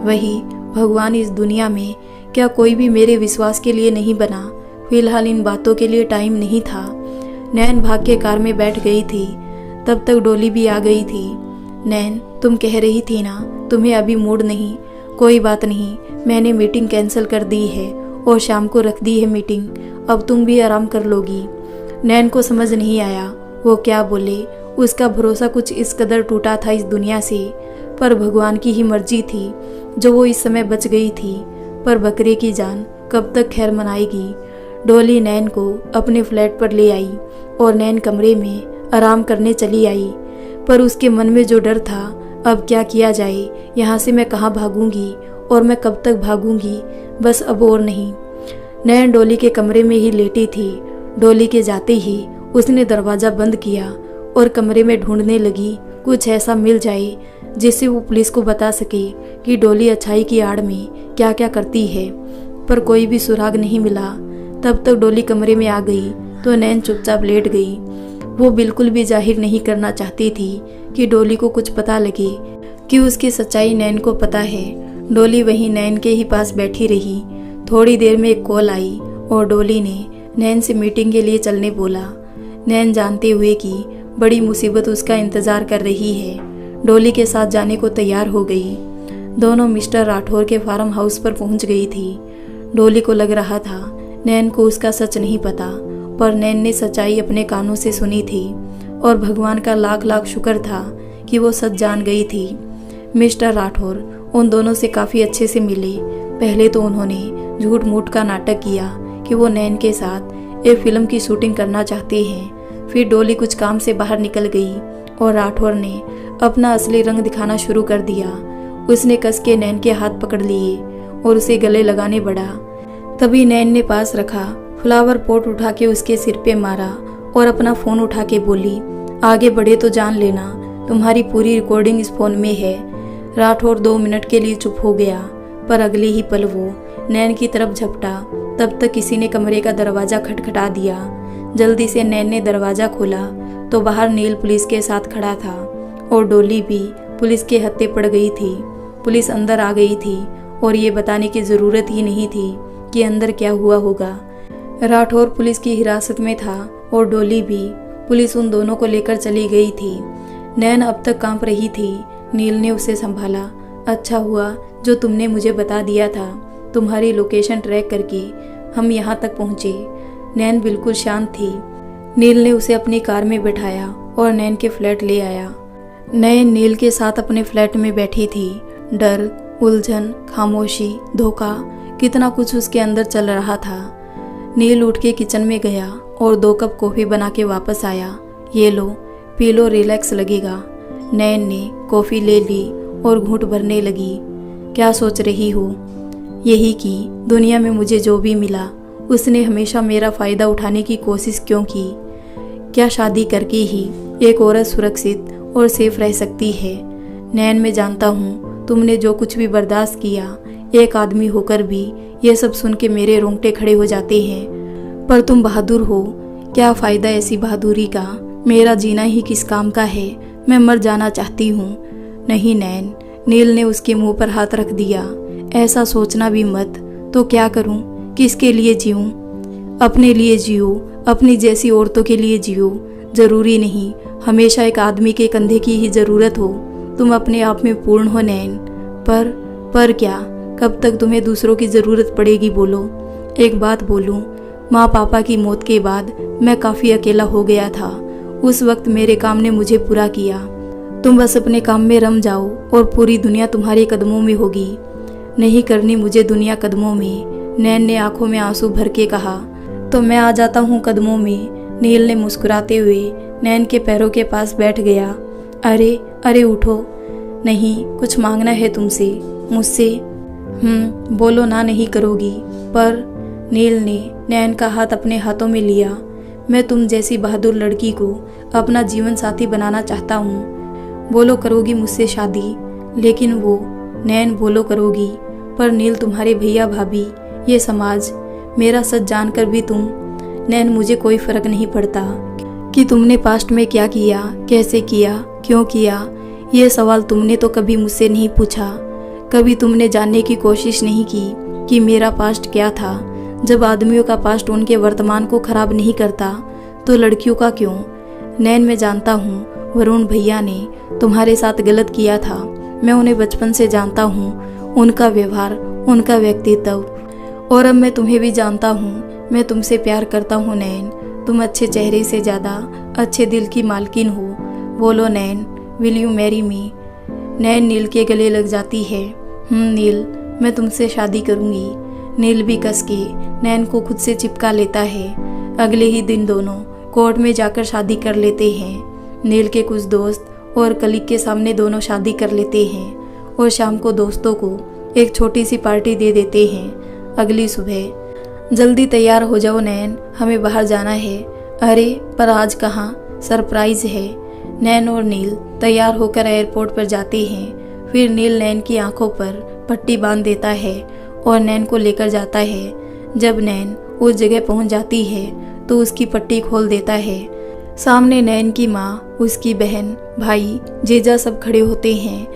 वही भगवान इस दुनिया में क्या कोई भी मेरे विश्वास के लिए नहीं बना। फिलहाल इन बातों के लिए टाइम नहीं था। नैन भाग के कार में बैठ गई थी। तब तक डोली भी आ गई थी। नैन, तुम कह रही थी ना तुम्हें अभी मूड नहीं। कोई बात नहीं, मैंने मीटिंग कैंसिल कर दी है और शाम को रख दी है मीटिंग। अब तुम भी आराम कर लोगी। नैन को समझ नहीं आया वो क्या बोले। उसका भरोसा कुछ इस कदर टूटा था इस दुनिया से, पर भगवान की ही मर्जी थी जो वो इस समय बच गई थी। पर बकरे की जान कब तक खैर मनाएगी। डोली नैन को अपने फ्लैट पर ले आई और नैन कमरे में आराम करने चली आई। पर उसके मन में जो डर था, अब क्या किया जाए, यहाँ से मैं कहाँ भागूंगी और मैं कब तक भागूंगी, बस अब और नहीं। नैन डोली के कमरे में ही लेटी थी। डोली के जाते ही उसने दरवाज़ा बंद किया और कमरे में ढूंढने लगी कुछ ऐसा मिल जाए जिससे वो पुलिस को बता सके कि डोली अच्छाई की आड़ में क्या क्या करती है। पर कोई भी सुराग नहीं मिला। तब तक डोली कमरे में आ गई तो नैन चुपचाप लेट गई। वो बिल्कुल भी जाहिर नहीं करना चाहती थी कि डोली को कुछ पता लगे कि उसकी सच्चाई नैन को पता है। डोली वहीं नैन के ही पास बैठी रही। थोड़ी देर में एक कॉल आई और डोली ने नैन से मीटिंग के लिए चलने बोला। नैन जानते हुए कि बड़ी मुसीबत उसका इंतज़ार कर रही है, डोली के साथ जाने को तैयार हो गई। दोनों मिस्टर राठौर के फार्म हाउस पर पहुंच गई थी। डोली को लग रहा था नैन को उसका सच नहीं पता, पर नैन ने सच्चाई अपने कानों से सुनी थी और भगवान का लाख लाख शुक्र था कि वो सच जान गई थी। मिस्टर राठौर उन दोनों से काफ़ी अच्छे से मिले। पहले तो उन्होंने झूठ मूठ का नाटक किया कि वो नैन के साथ एक फिल्म की शूटिंग करना चाहते हैं। फिर डोली कुछ काम से बाहर निकल गई और राठौर ने अपना असली रंग दिखाना शुरू कर दिया। उसने कस के नैन के हाथ पकड़ लिए और उसे गले लगाने बढ़ा। तभी नैन ने पास रखा फ्लावर पॉट उठा के उसके सिर पे मारा और अपना फ़ोन उठा के बोली, आगे बढ़े तो जान लेना, तुम्हारी पूरी रिकॉर्डिंग इस फ़ोन में है। राठौर 2 मिनट के लिए चुप हो गया, पर अगले ही पल वो नैन की तरफ झपटा। तब तक किसी ने कमरे का दरवाज़ा खटखटा दिया। जल्दी से नैन ने दरवाज़ा खोला तो बाहर नील पुलिस के साथ खड़ा था और डोली भी पुलिस के हत्थे पड़ गई थी। पुलिस अंदर आ गई थी और ये बताने की ज़रूरत ही नहीं थी कि अंदर क्या हुआ होगा। राठौर पुलिस की हिरासत में था और डोली भी। पुलिस उन दोनों को लेकर चली गई थी। नैन अब तक कांप रही थी। नील ने उसे संभाला। अच्छा हुआ जो तुमने मुझे बता दिया था। तुम्हारी लोकेशन ट्रैक करके हम यहाँ तक पहुँचे। नैन बिल्कुल शांत थी। नील ने उसे अपनी कार में बैठाया और नैन के फ्लैट ले आया। नैन नील के साथ अपने फ्लैट में बैठी थी। डर, उलझन, खामोशी, धोखा, कितना कुछ उसके अंदर चल रहा था। नील उठ के किचन में गया और 2 कप कॉफ़ी बना के वापस आया। ये लो, पी लो, रिलैक्स लगेगा। नैन ने कॉफ़ी ले ली और घूंट भरने लगी। क्या सोच रही हो? यही कि दुनिया में मुझे जो भी मिला उसने हमेशा मेरा फ़ायदा उठाने की कोशिश क्यों की? क्या शादी करके ही एक औरत सुरक्षित और सेफ रह सकती है? नैन, मैं जानता हूँ तुमने जो कुछ भी बर्दाश्त किया एक आदमी होकर भी ये सब सुन के मेरे रोंगटे खड़े हो जाते हैं। पर तुम बहादुर हो, क्या फ़ायदा ऐसी बहादुरी का? मेरा जीना ही किस काम का है? मैं मर जाना चाहती हूँ। नहीं नैन, नील ने उसके मुंह पर हाथ रख दिया। ऐसा सोचना भी मत। तो क्या करूँ? किसके लिए जीऊँ? अपने लिए जियो, अपनी जैसी औरतों के लिए जियो। ज़रूरी नहीं हमेशा एक आदमी के कंधे की ही ज़रूरत हो। तुम अपने आप में पूर्ण हो नैन। पर क्या? कब तक तुम्हें दूसरों की ज़रूरत पड़ेगी? बोलो। एक बात बोलूँ, माँ पापा की मौत के बाद मैं काफ़ी अकेला हो गया था। उस वक्त मेरे काम ने मुझे पूरा किया। तुम बस अपने काम में रम जाओ और पूरी दुनिया तुम्हारे कदमों में होगी। नहीं करनी मुझे दुनिया कदमों में। नैन ने आंखों में आंसू भर के कहा। तो मैं आ जाता हूँ कदमों में। नील ने मुस्कुराते हुए नैन के पैरों के पास बैठ गया। अरे उठो। नहीं, कुछ मांगना है तुमसे, मुझसे। बोलो, ना नहीं करोगी? पर नील ने नैन का हाथ अपने हाथों में लिया। मैं तुम जैसी बहादुर लड़की को अपना जीवन साथी बनाना चाहता हूँ। बोलो, करोगी मुझसे शादी? लेकिन वो नैन, बोलो करोगी? पर नील, तुम्हारे भैया भाभी, ये समाज, मेरा सच जानकर भी तुम। नैन, मुझे कोई फर्क नहीं पड़ता कि तुमने पास्ट में क्या किया, कैसे किया, क्यों किया। ये सवाल तुमने तो कभी मुझसे नहीं पूछा। कभी तुमने जानने की कोशिश नहीं की कि मेरा पास्ट क्या था। जब आदमियों का पास्ट उनके वर्तमान को खराब नहीं करता तो लड़कियों का क्यों? नैन, मैं जानता हूँ वरुण भैया ने तुम्हारे साथ गलत किया था। मैं उन्हें बचपन से जानता हूँ, उनका व्यवहार, उनका व्यक्तित्व। और अब मैं तुम्हें भी जानता हूँ। मैं तुमसे प्यार करता हूँ नैन। तुम अच्छे चेहरे से ज़्यादा अच्छे दिल की मालकिन हो। बोलो नैन, विल यू मैरी मी? नैन नील के गले लग जाती है। नील, मैं तुमसे शादी करूँगी। नील भी कस के नैन को खुद से चिपका लेता है। अगले ही दिन दोनों कोर्ट में जाकर शादी कर लेते हैं। नील के कुछ दोस्त और कलीग के सामने दोनों शादी कर लेते हैं और शाम को दोस्तों को एक छोटी सी पार्टी दे देते हैं। अगली सुबह, जल्दी तैयार हो जाओ नैन, हमें बाहर जाना है। अरे पर आज कहाँ? सरप्राइज है। नैन और नील तैयार होकर एयरपोर्ट पर जाते हैं। फिर नील नैन की आंखों पर पट्टी बांध देता है और नैन को लेकर जाता है। जब नैन उस जगह पहुंच जाती है तो उसकी पट्टी खोल देता है। सामने नैन की माँ, उसकी बहन, भाई, जीजा सब खड़े होते हैं।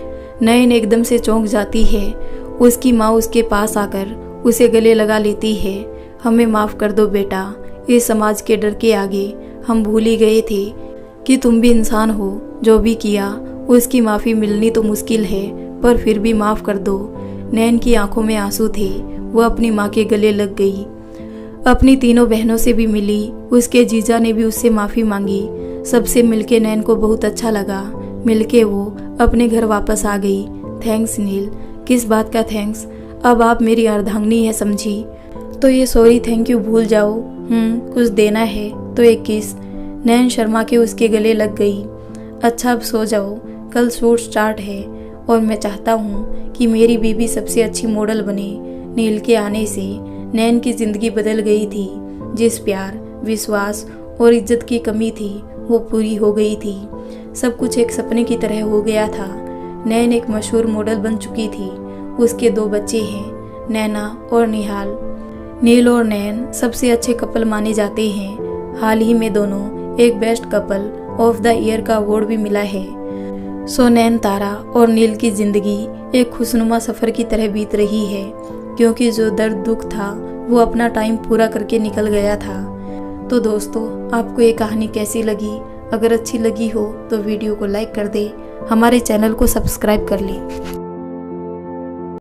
नैन एकदम से चौंक जाती है। उसकी माँ उसके पास आकर उसे गले लगा लेती है। हमें माफ़ कर दो बेटा, इस समाज के डर के आगे हम भूल ही गए थे कि तुम भी इंसान हो। जो भी किया उसकी माफ़ी मिलनी तो मुश्किल है, पर फिर भी माफ़ कर दो। नैन की आंखों में आंसू थे। वो अपनी माँ के गले लग गई। अपनी तीनों बहनों से भी मिली। उसके जीजा ने भी उससे माफ़ी मांगी। सबसे मिलके नैन को बहुत अच्छा लगा। मिलके वो अपने घर वापस आ गई। थैंक्स नील। किस बात का थैंक्स? अब आप मेरी अर्धांगिनी है, समझी? तो ये सॉरी थैंक यू भूल जाओ। कुछ देना है तो एक किस। नैन शर्मा के उसके गले लग गई। अच्छा अब सो जाओ, कल शूट स्टार्ट है और मैं चाहता हूँ कि मेरी बीबी सबसे अच्छी मॉडल बने। नील के आने से नैन की जिंदगी बदल गई थी। जिस प्यार, विश्वास और इज्जत की कमी थी वो पूरी हो गई थी। सब कुछ एक सपने की तरह हो गया था। नैन एक मशहूर मॉडल बन चुकी थी। उसके 2 बच्चे हैं, नैना और निहाल। नील और नैन सबसे अच्छे कपल माने जाते हैं। हाल ही में दोनों एक best couple of the year का अवार्ड भी मिला है। सो नैन, तारा और नील की जिंदगी एक खुशनुमा सफर की तरह बीत रही है, क्योंकि जो दर्द दुख था वो अपना टाइम पूरा करके निकल गया था। तो दोस्तों, आपको ये कहानी कैसी लगी? अगर अच्छी लगी हो तो वीडियो को लाइक कर दे, हमारे चैनल को सब्सक्राइब कर ले।